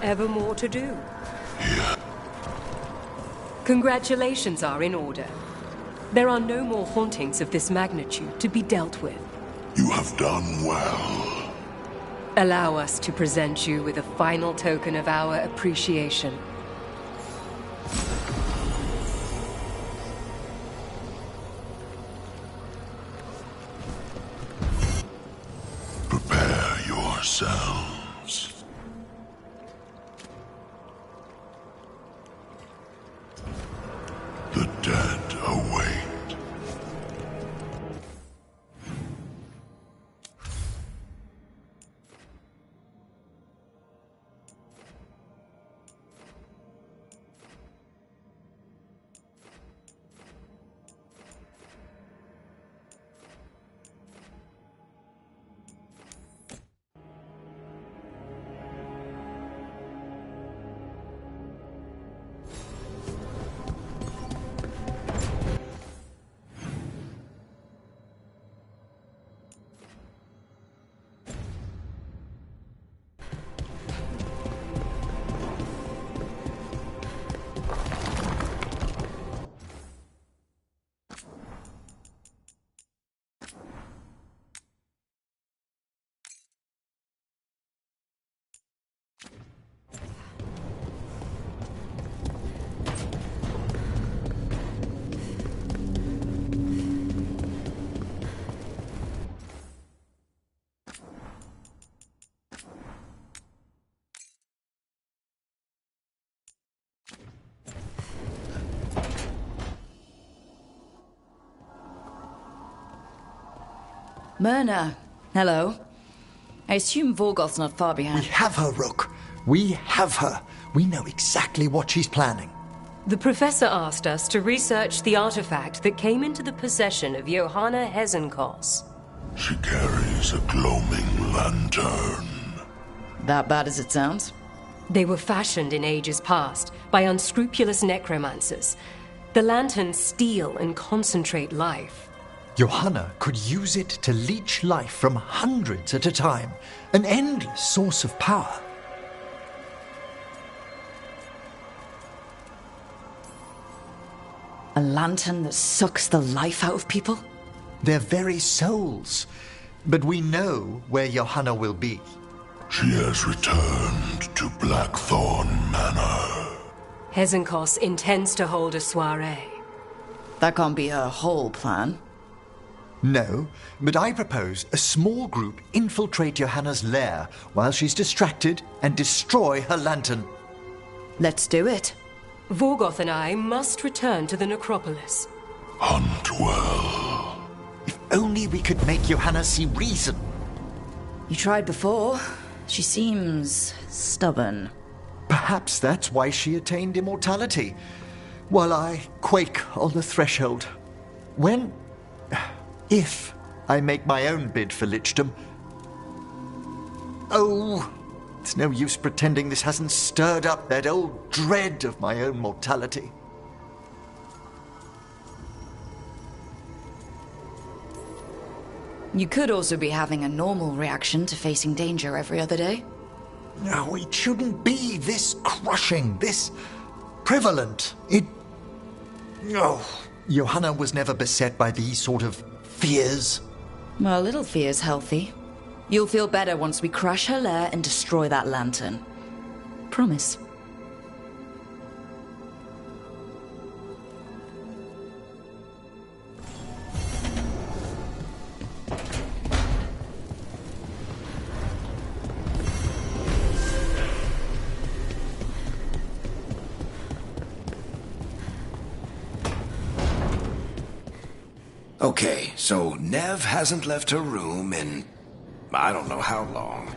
Q: ever more to do? Congratulations are in order. There are no more hauntings of this magnitude to be dealt with.
R: You have done well.
Q: Allow us to present you with a final token of our appreciation.
R: Prepare yourselves. The dead await.
C: Myrna, hello. I assume Vorgoth's not far behind.
P: We have her, Rook. We have her. We know exactly what she's planning.
Q: The Professor asked us to research the artifact that came into the possession of Johanna Hezenkos.
R: She carries a gloaming lantern.
C: That bad as it sounds?
Q: They were fashioned in ages past by unscrupulous necromancers. The lanterns steal and concentrate life.
P: Johanna could use it to leech life from hundreds at a time. An endless source of power.
C: A lantern that sucks the life out of people?
P: Their very souls. But we know where Johanna will be.
R: She has returned to Blackthorn Manor.
Q: Hezenkos intends to hold a soiree.
C: That can't be her whole plan.
P: No, but I propose a small group infiltrate Johanna's lair while she's distracted and destroy her lantern.
C: Let's do it.
Q: Vorgoth and I must return to the necropolis.
R: Hunt well.
P: If only we could make Johanna see reason.
C: You tried before. She seems stubborn.
P: Perhaps that's why she attained immortality, while I quake on the threshold. If I make my own bid for lichdom. Oh, it's no use pretending this hasn't stirred up that old dread of my own mortality.
C: You could also be having a normal reaction to facing danger every other day.
P: No, it shouldn't be this crushing, this prevalent. No. Johanna was never beset by these sort of fears.
C: Well, a little fear's healthy. You'll feel better once we crash her lair and destroy that lantern. Promise.
A: Okay, so Nev hasn't left her room in I don't know how long.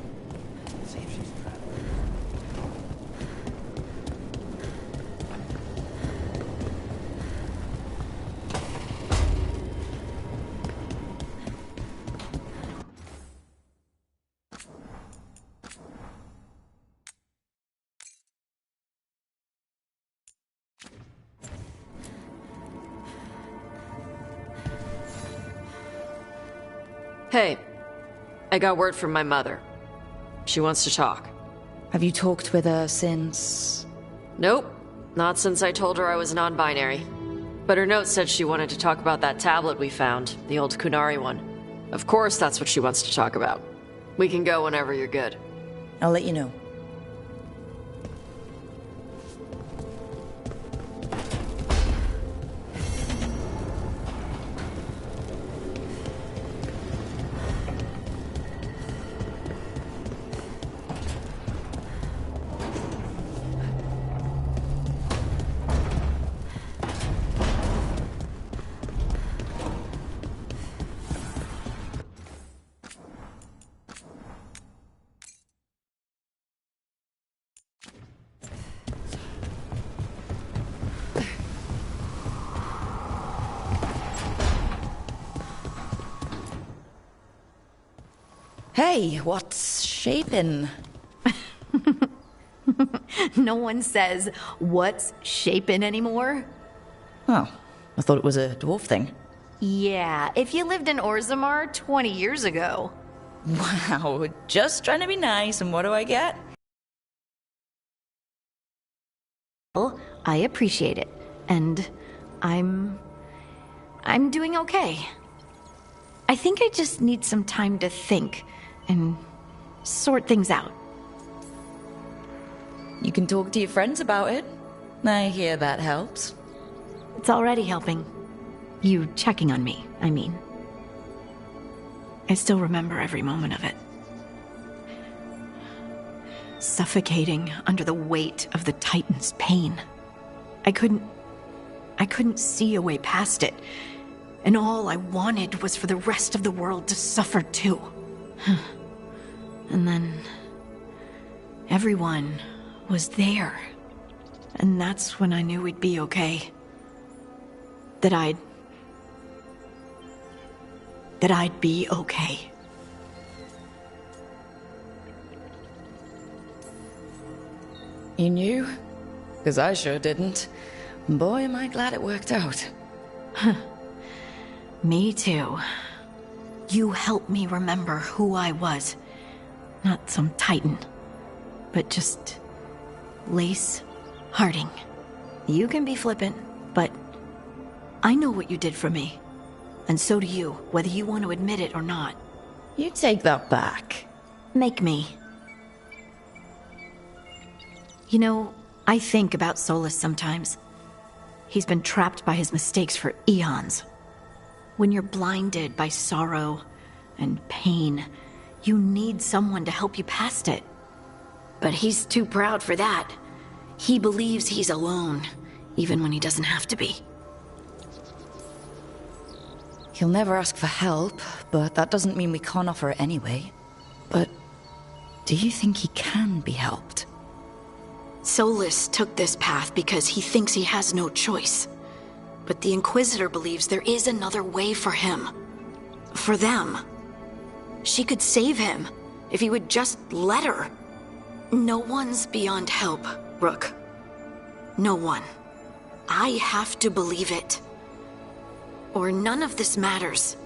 L: Hey, I got word from my mother. She wants to talk.
C: Have you talked with her since?
S: Nope. Not since I told her I was non-binary. But her note said she wanted to talk about that tablet we found, the old Kunari one. Of course that's what she wants to talk about. We can go whenever you're good.
C: I'll let you know. Hey, what's shaping?
T: No one says, what's shaping anymore?
C: Oh, I thought it was a dwarf thing.
T: Yeah, if you lived in Orzammar 20 years ago.
C: Wow, just trying to be nice, and what do I get?
T: Well, I appreciate it, and I'm doing okay. I think I just need some time to think and sort things out.
C: You can talk to your friends about it. I hear that helps.
T: It's already helping. You checking on me, I mean. I still remember every moment of it. Suffocating under the weight of the Titan's pain. I couldn't see a way past it. And all I wanted was for the rest of the world to suffer too. And then everyone was there. And that's when I knew we'd be okay. That I'd be okay.
C: You knew? Because I sure didn't. Boy, am I glad it worked out.
T: Me too. You helped me remember who I was. Not some Titan, but just Lace Harding. You can be flippant, but I know what you did for me. And so do you, whether you want to admit it or not.
C: You take that back.
T: Make me. You know, I think about Solus sometimes. He's been trapped by his mistakes for eons. When you're blinded by sorrow and pain, you need someone to help you past it. But he's too proud for that. He believes he's alone, even when he doesn't have to be.
C: He'll never ask for help, but that doesn't mean we can't offer it anyway. But do you think he can be helped?
T: Solus took this path because he thinks he has no choice. But the Inquisitor believes there is another way for him. For them. She could save him, if he would just let her. No one's beyond help, Rook. No one. I have to believe it. Or none of this matters.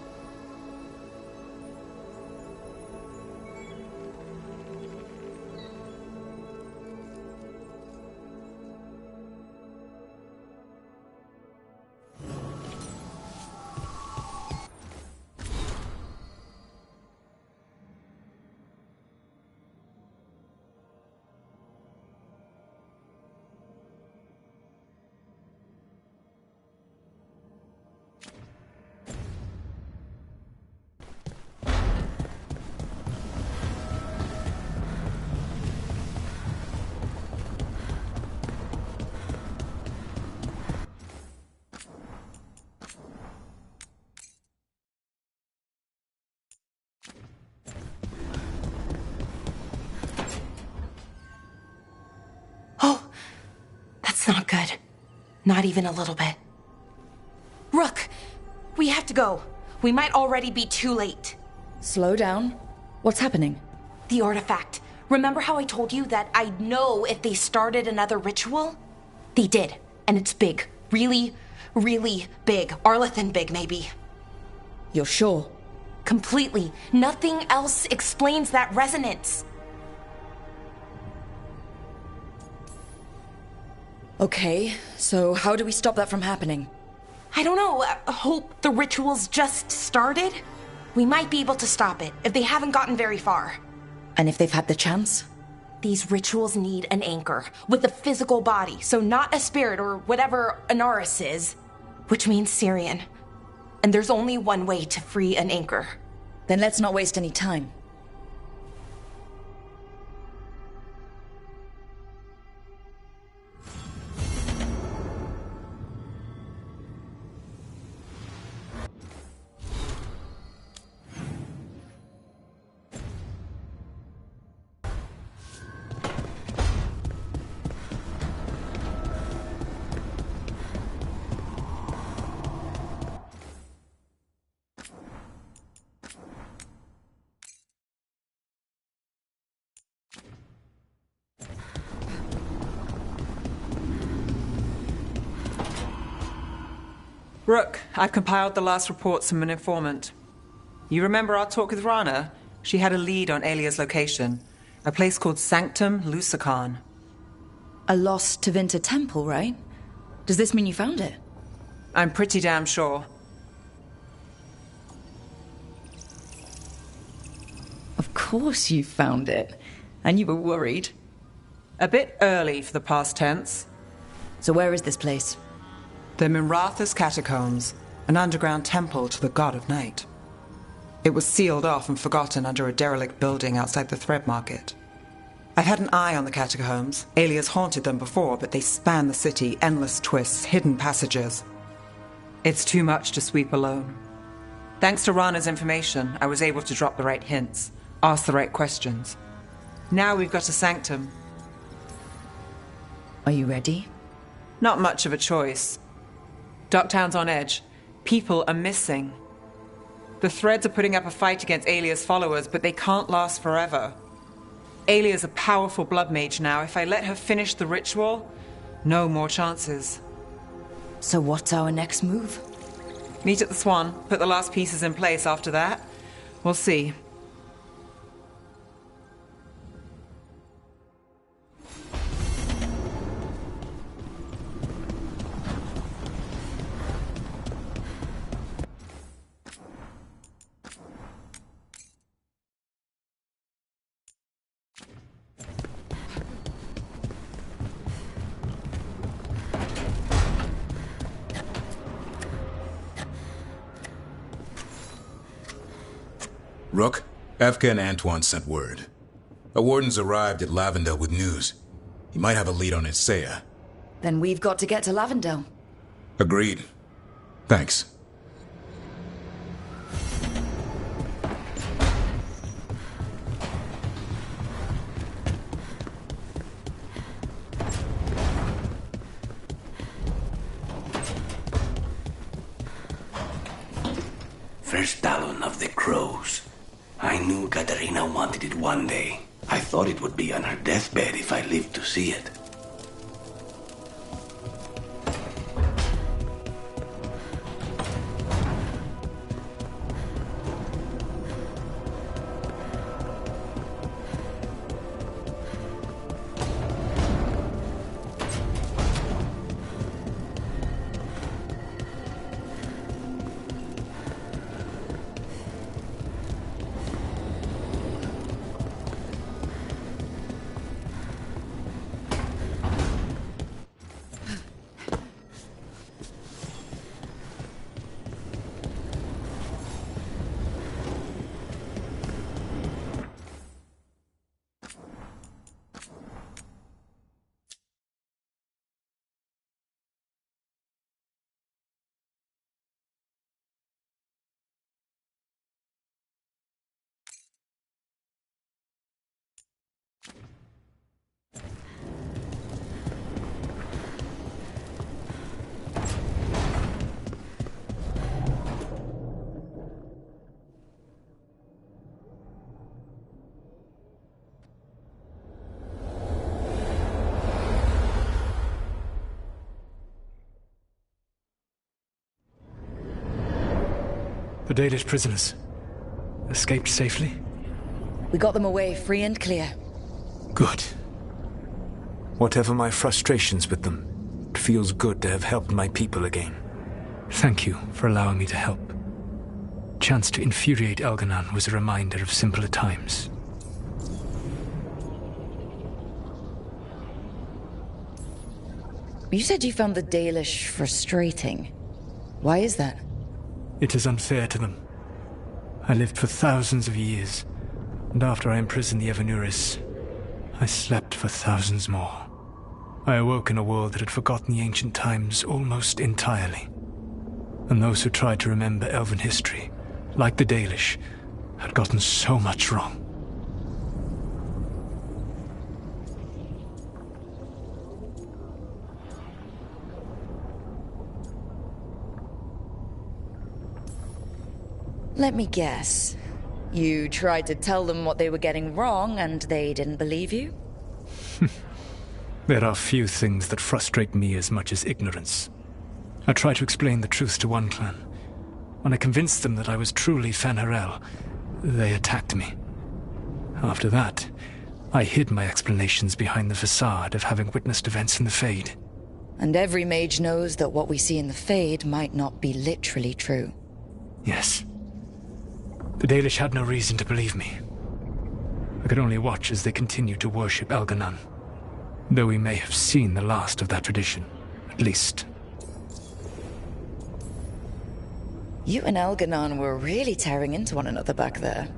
D: That's not good. Not even a little bit. Rook! We have to go. We might already be too late.
C: Slow down. What's happening?
D: The artifact. Remember how I told you that I'd know if they started another ritual? They did. And it's big. Really, really big. Arlethan big, maybe.
C: You're sure?
D: Completely. Nothing else explains that resonance.
C: Okay, so how do we stop that from happening?
D: I don't know. Hope the ritual's just started? We might be able to stop it if they haven't gotten very far.
C: And if they've had the chance?
D: These rituals need an anchor with a physical body, so not a spirit or whatever Anaris is, which means Syrian. And there's only one way to free an anchor.
C: Then let's not waste any time.
F: Rook, I've compiled the last reports from an informant. You remember our talk with Rana? She had a lead on Alia's location. A place called Sanctum Lucican.
C: A lost Tevinter temple, right? Does this mean you found it?
F: I'm pretty damn sure.
C: Of course you found it. And you were worried.
F: A bit early for the past tense.
C: So where is this place?
F: The Minratha's Catacombs, an underground temple to the god of night. It was sealed off and forgotten under a derelict building outside the Thread Market. I've had an eye on the catacombs. Alias haunted them before, but they span the city, endless twists, hidden passages. It's too much to sweep alone. Thanks to Rana's information, I was able to drop the right hints, ask the right questions. Now we've got a sanctum.
C: Are you ready?
F: Not much of a choice. Docktown's on edge. People are missing. The Threads are putting up a fight against Alia's followers, but they can't last forever. Alia's a powerful blood mage now. If I let her finish the ritual, no more chances.
C: So what's our next move?
F: Meet at the Swan, put the last pieces in place after that. We'll see.
K: Rook, Efka and Antoine sent word. A warden's arrived at Lavendel with news. He might have a lead on Isaiah.
C: Then we've got to get to Lavendel.
K: Agreed. Thanks.
A: First Talon of the Crows. I knew Katarina wanted it one day. I thought it would be on her deathbed if I lived to see it.
M: The Dalish prisoners escaped safely?
C: We got them away free and clear.
M: Good. Whatever my frustrations with them, feels good to have helped my people again. Thank you for allowing me to help. Chance to infuriate Elganon was a reminder of simpler times.
C: You said you found the Dalish frustrating. Why is that?
M: It is unfair to them. I lived for thousands of years, and after I imprisoned the Evanuris, I slept for thousands more. I awoke in a world that had forgotten the ancient times almost entirely. And those who tried to remember Elven history, like the Dalish, had gotten so much wrong.
C: Let me guess. You tried to tell them what they were getting wrong, and they didn't believe you?
M: There are few things that frustrate me as much as ignorance. I tried to explain the truth to one clan. When I convinced them that I was truly Fen'Harel, they attacked me. After that, I hid my explanations behind the facade of having witnessed events in the Fade.
C: And every mage knows that what we see in the Fade might not be literally true.
M: Yes. The Dalish had no reason to believe me. I could only watch as they continued to worship Elganon, though we may have seen the last of that tradition, at least.
C: You and Elganon were really tearing into one another back there.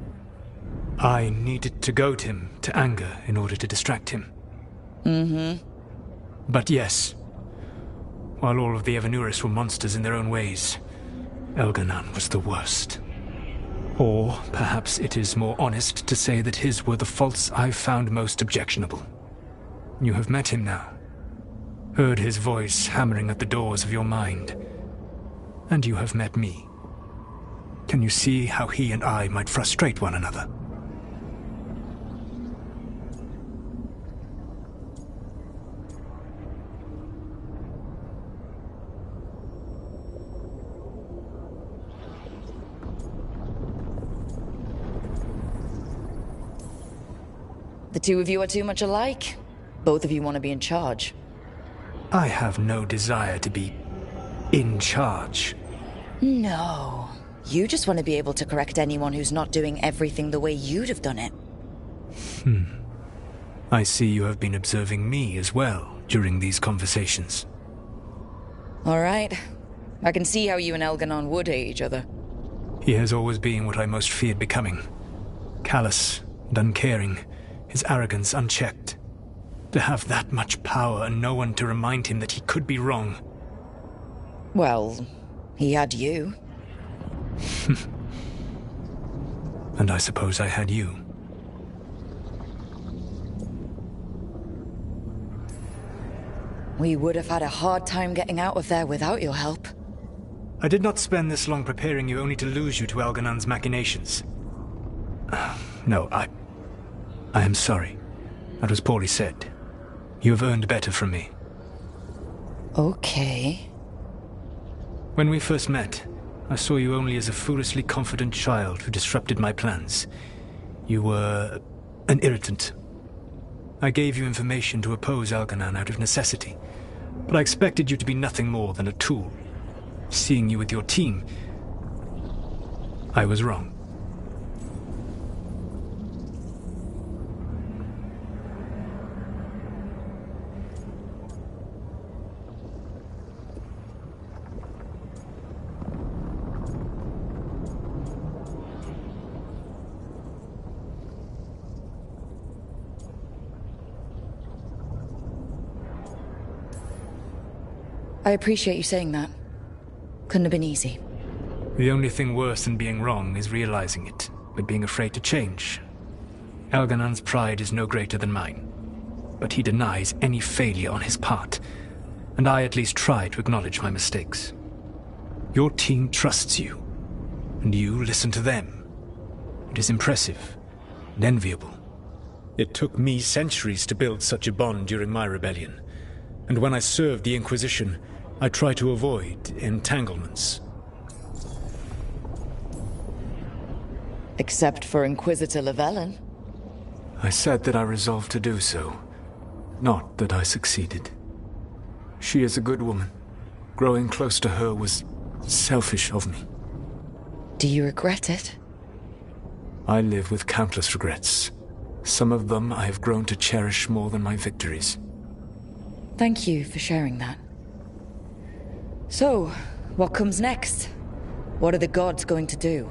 M: I needed to goad him to anger in order to distract him.
C: Mm-hmm.
M: But yes, while all of the Evanuris were monsters in their own ways, Elganon was the worst. Or perhaps it is more honest to say that his were the faults I've found most objectionable. You have met him now, heard his voice hammering at the doors of your mind, and you have met me. Can you see how he and I might frustrate one another?
C: The two of you are too much alike. Both of you want to be in charge.
M: I have no desire to be in charge.
C: No. You just want to be able to correct anyone who's not doing everything the way you'd have done it.
M: I see you have been observing me as well during these conversations.
C: All right. I can see how you and Elganon would hate each other.
M: He has always been what I most feared becoming. Callous and uncaring, his arrogance unchecked. To have that much power and no one to remind him that he could be wrong.
C: Well, he had you.
M: And I suppose I had you.
C: We would have had a hard time getting out of there without your help.
M: I did not spend this long preparing you only to lose you to Elganon's machinations. No, I am sorry. That was poorly said. You have earned better from me.
C: Okay.
M: When we first met, I saw you only as a foolishly confident child who disrupted my plans. You were an irritant. I gave you information to oppose Elganon out of necessity, but I expected you to be nothing more than a tool. Seeing you with your team, I was wrong.
C: I appreciate you saying that. Couldn't have been easy.
M: The only thing worse than being wrong is realizing it, but being afraid to change. Elganon's pride is no greater than mine, but he denies any failure on his part, and I at least try to acknowledge my mistakes. Your team trusts you, and you listen to them. It is impressive and enviable. It took me centuries to build such a bond during my rebellion, and when I served the Inquisition, I tried to avoid entanglements.
C: Except for Inquisitor Llewellyn.
M: I said that I resolved to do so, not that I succeeded. She is a good woman. Growing close to her was selfish of me.
C: Do you regret it?
M: I live with countless regrets. Some of them I have grown to cherish more than my victories.
C: Thank you for sharing that. So, what comes next? What are the gods going to do?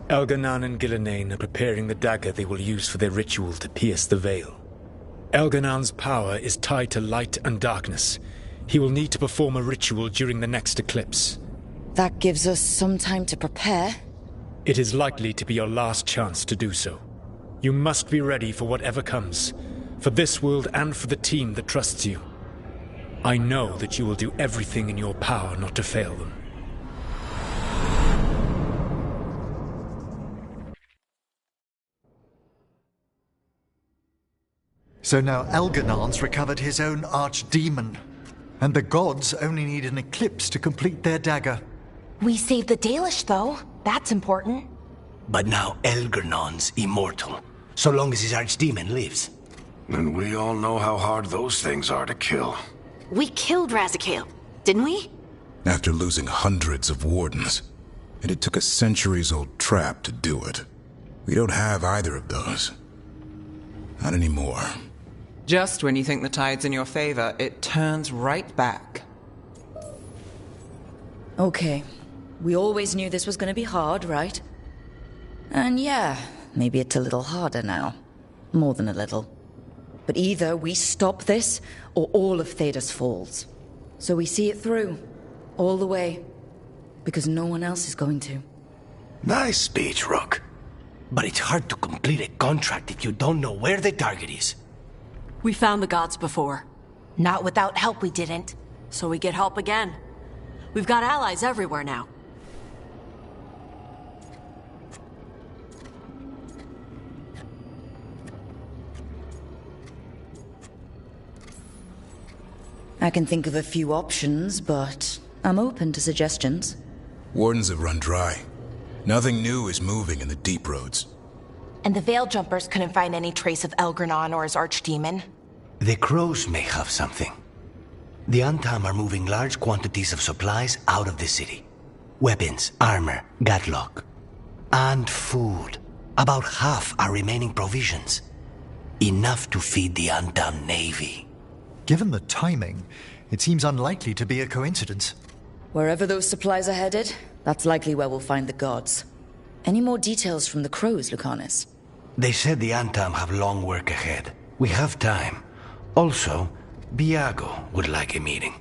M: Elganan and Gillenane are preparing the dagger they will use for their ritual to pierce the veil. Elganan's power is tied to light and darkness. He will need to perform a ritual during the next eclipse.
C: That gives us some time to prepare.
M: It is likely to be your last chance to do so. You must be ready for whatever comes, for this world and for the team that trusts you. I know that you will do everything in your power not to fail them.
P: So now Elganan's recovered his own archdemon, and the gods only need an eclipse to complete their dagger.
D: We saved the Dalish, though. That's important.
A: But now Elgernon's immortal, so long as his archdemon lives.
R: And we all know how hard those things are to kill.
T: We killed Razikale, didn't we?
K: After losing hundreds of wardens, and it took a centuries-old trap to do it. We don't have either of those. Not anymore.
F: Just when you think the tide's in your favor, it turns right back.
C: Okay. We always knew this was going to be hard, right? And yeah, maybe it's a little harder now. More than a little. But either we stop this, or all of Thedas falls. So we see it through. All the way. Because no one else is going to.
A: Nice speech, Rook. But it's hard to complete a contract if you don't know where the target is.
L: We found the gods before.
D: Not without help, we didn't.
L: So we get help again. We've got allies everywhere now.
C: I can think of a few options, but I'm open to suggestions.
K: Wardens have run dry. Nothing new is moving in the deep roads.
D: And the Veil Jumpers couldn't find any trace of Elgernon or his archdemon.
A: The crows may have something. The Antam are moving large quantities of supplies out of the city. Weapons, armor, gatlock. And food. About half are remaining provisions. Enough to feed the Antam navy.
P: Given the timing, it seems unlikely to be a coincidence.
C: Wherever those supplies are headed, that's likely where we'll find the gods. Any more details from the crows, Lucanus?
A: They said the Antam have long work ahead. We have time. Also, Viago would like a meeting.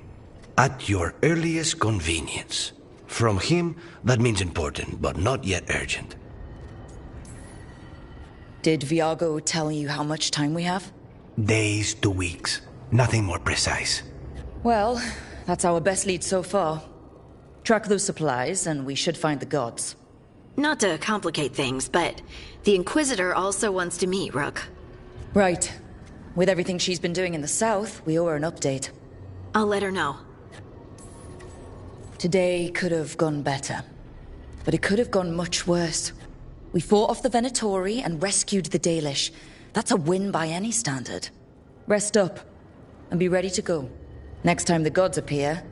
A: At your earliest convenience. From him, that means important, but not yet urgent.
C: Did Viago tell you how much time we have?
A: Days to weeks. Nothing more precise.
C: Well, that's our best lead so far. Track those supplies, and we should find the gods.
T: Not to complicate things, but the Inquisitor also wants to meet Rook.
C: Right. With everything she's been doing in the south, we owe her an update.
T: I'll let her know.
C: Today could have gone better. But it could have gone much worse. We fought off the Venatori and rescued the Dalish. That's a win by any standard. Rest up, and be ready to go. Next time the gods appear,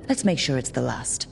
C: let's make sure it's the last.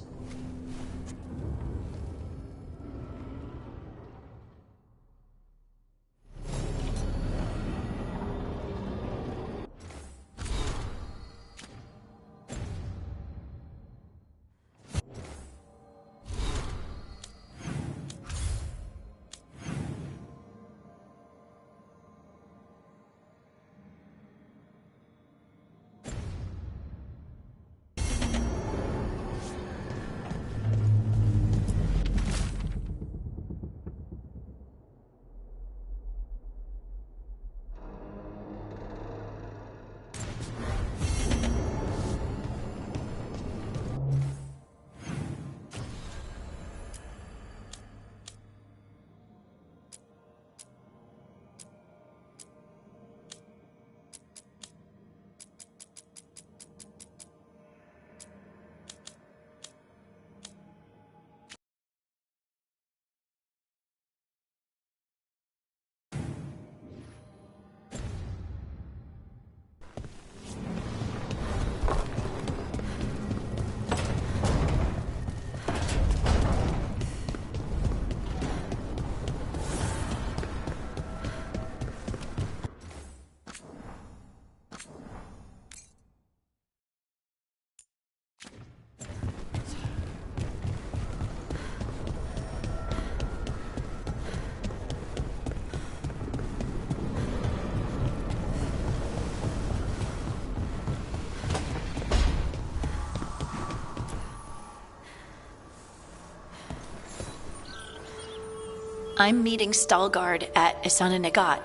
T: I'm meeting Stalgard at Isana Nagat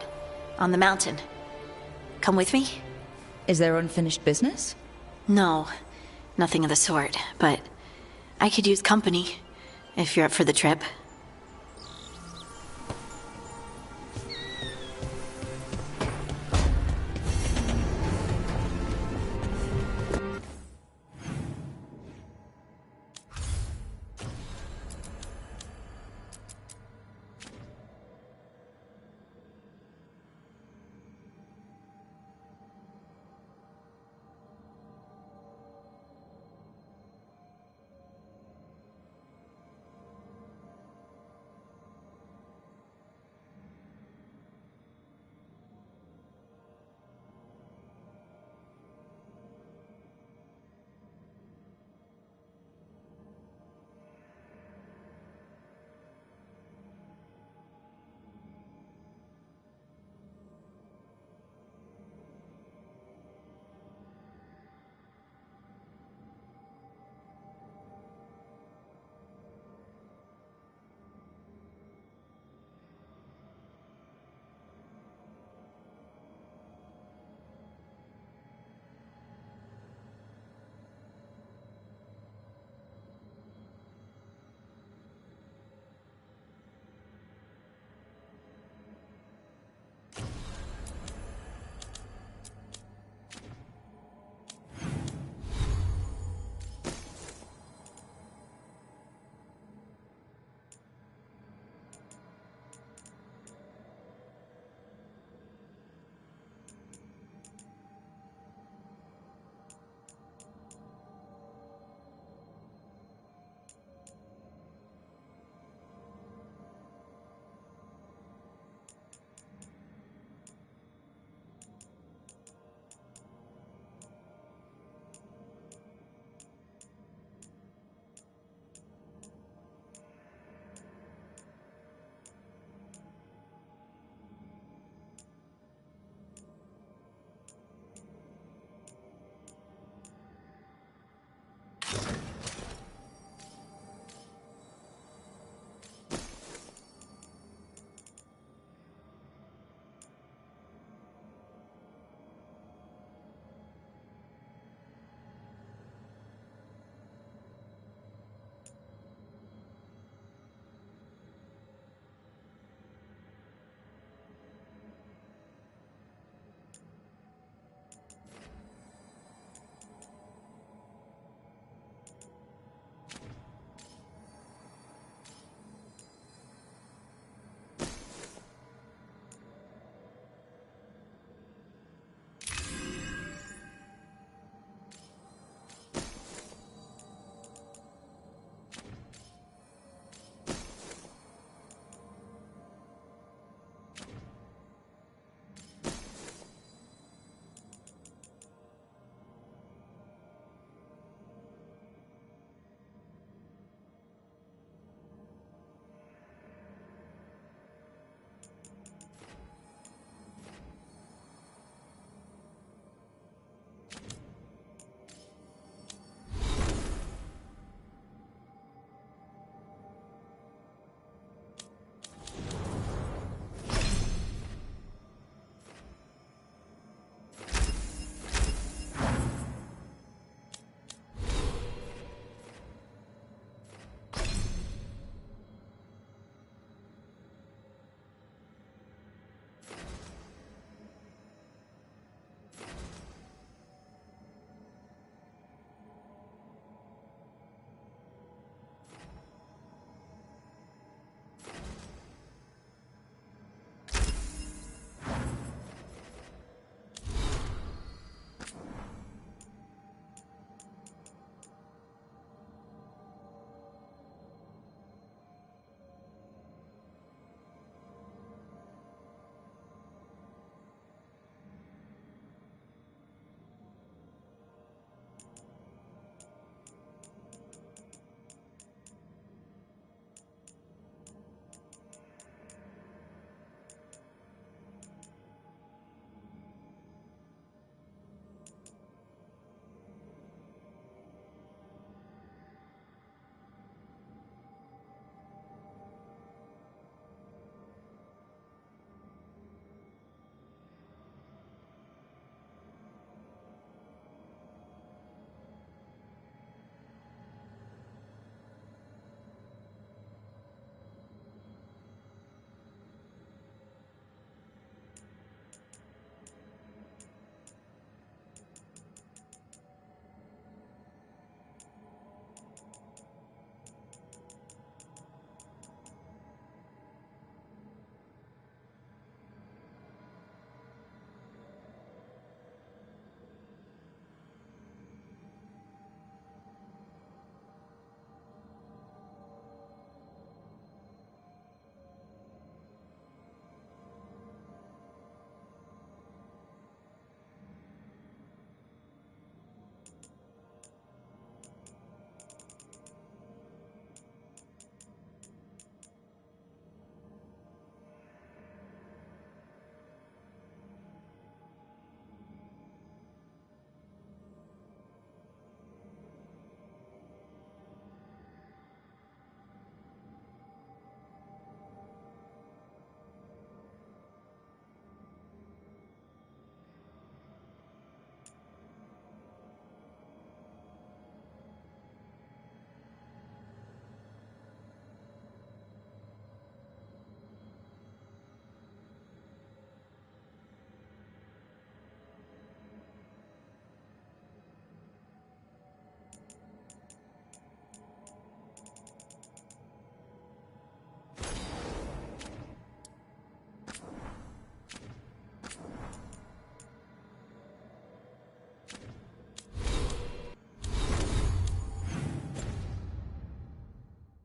T: on the mountain. Come with me?
C: Is there unfinished business?
T: No, nothing of the sort, but I could use company if you're up for the trip.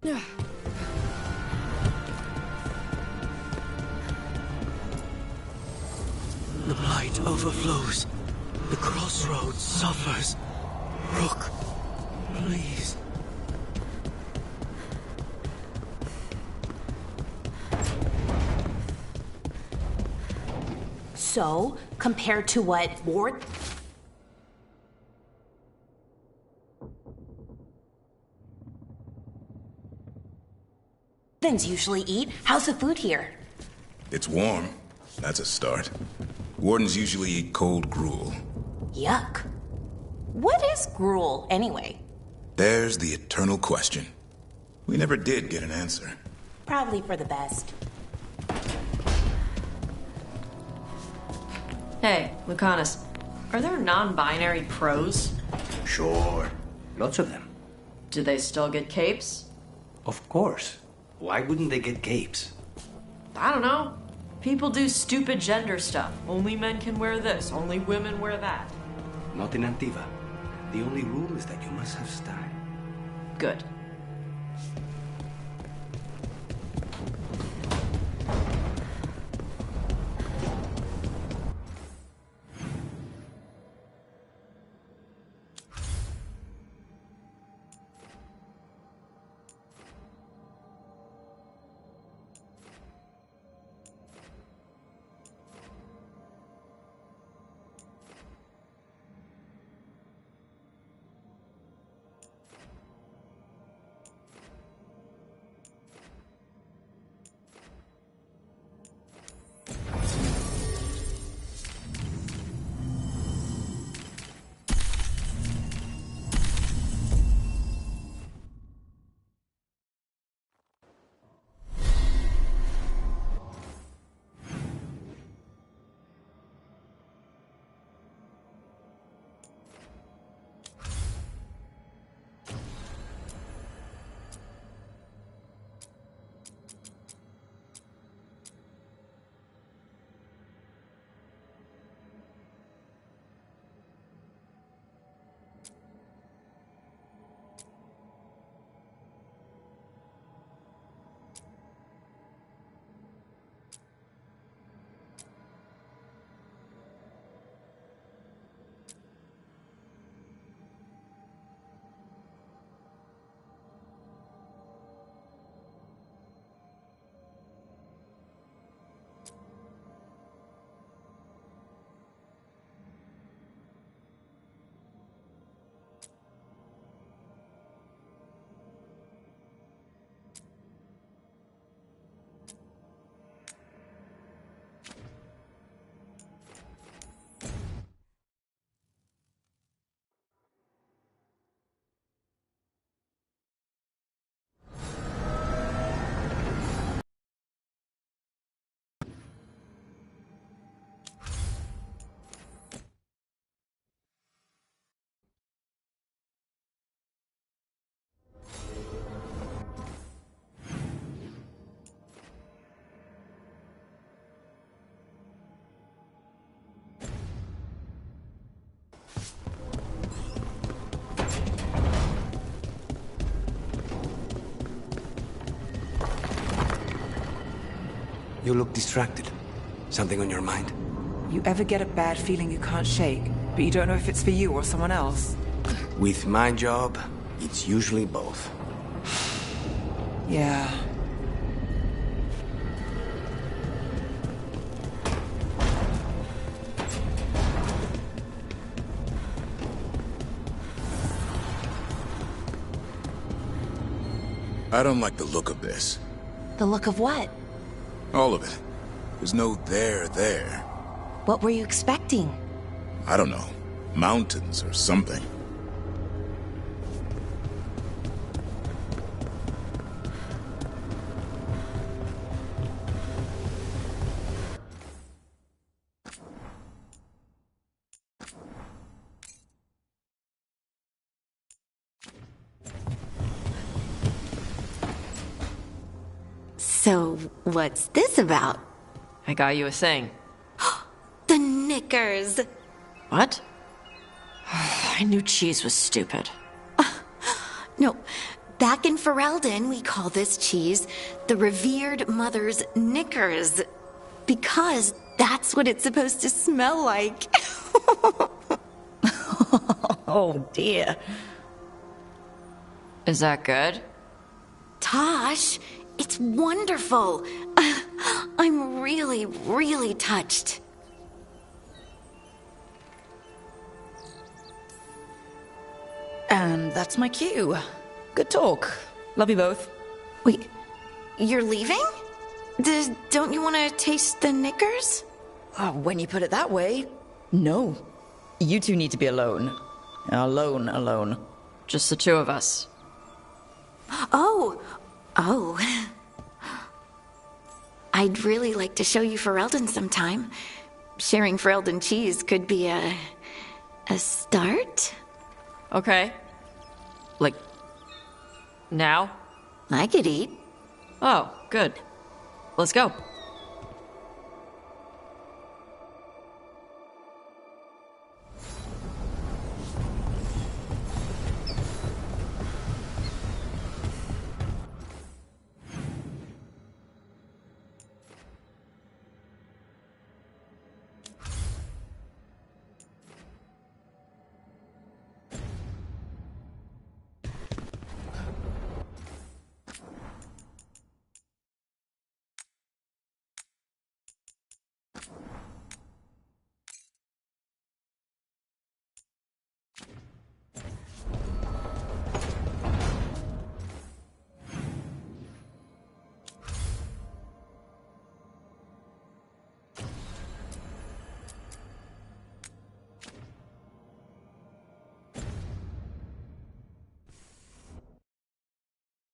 M: The blight overflows. The crossroads suffers. Rook, please.
D: So, compared to what Ward... usually eat, how's the food here?
K: It's warm. That's a start. Wardens usually eat cold gruel.
D: Yuck. What is gruel, anyway?
K: There's the eternal question. We never did get an answer.
D: Probably for the best.
S: Hey, Lucanus, are there non-binary pros?
M: Sure. Lots of them.
S: Do they still get capes?
M: Of course. Why wouldn't they get capes?
S: I don't know. People do stupid gender stuff. Only men can wear this, only women wear that.
M: Not in Antiva. The only rule is that you must have style.
S: Good.
M: You look distracted. Something on your mind?
F: You ever get a bad feeling you can't shake, but you don't know if it's for you or someone else?
M: With my job, it's usually both.
F: Yeah.
K: I don't like the look of this.
D: The look of what?
K: All of it. There's no there.
D: What were you expecting?
K: I don't know. Mountains or something.
O: So, what's this about?
S: I got you a thing.
O: The knickers!
S: What? I knew cheese was stupid.
O: No, back in Ferelden, we call this cheese the revered mother's knickers. Because that's what it's supposed to smell like.
C: Oh, dear.
S: Is that good?
O: Tosh, it's wonderful. I'm really, really touched.
C: And that's my cue. Good talk. Love you both.
O: Wait, you're leaving? Don't you want to taste the knickers?
C: Oh, when you put it that way, no. You two need to be alone. Alone.
S: Just the two of us.
O: Oh. I'd really like to show you Ferelden sometime. Sharing Ferelden cheese could be a start.
S: Okay. Like, now?
O: I could eat.
S: Oh, good. Let's go.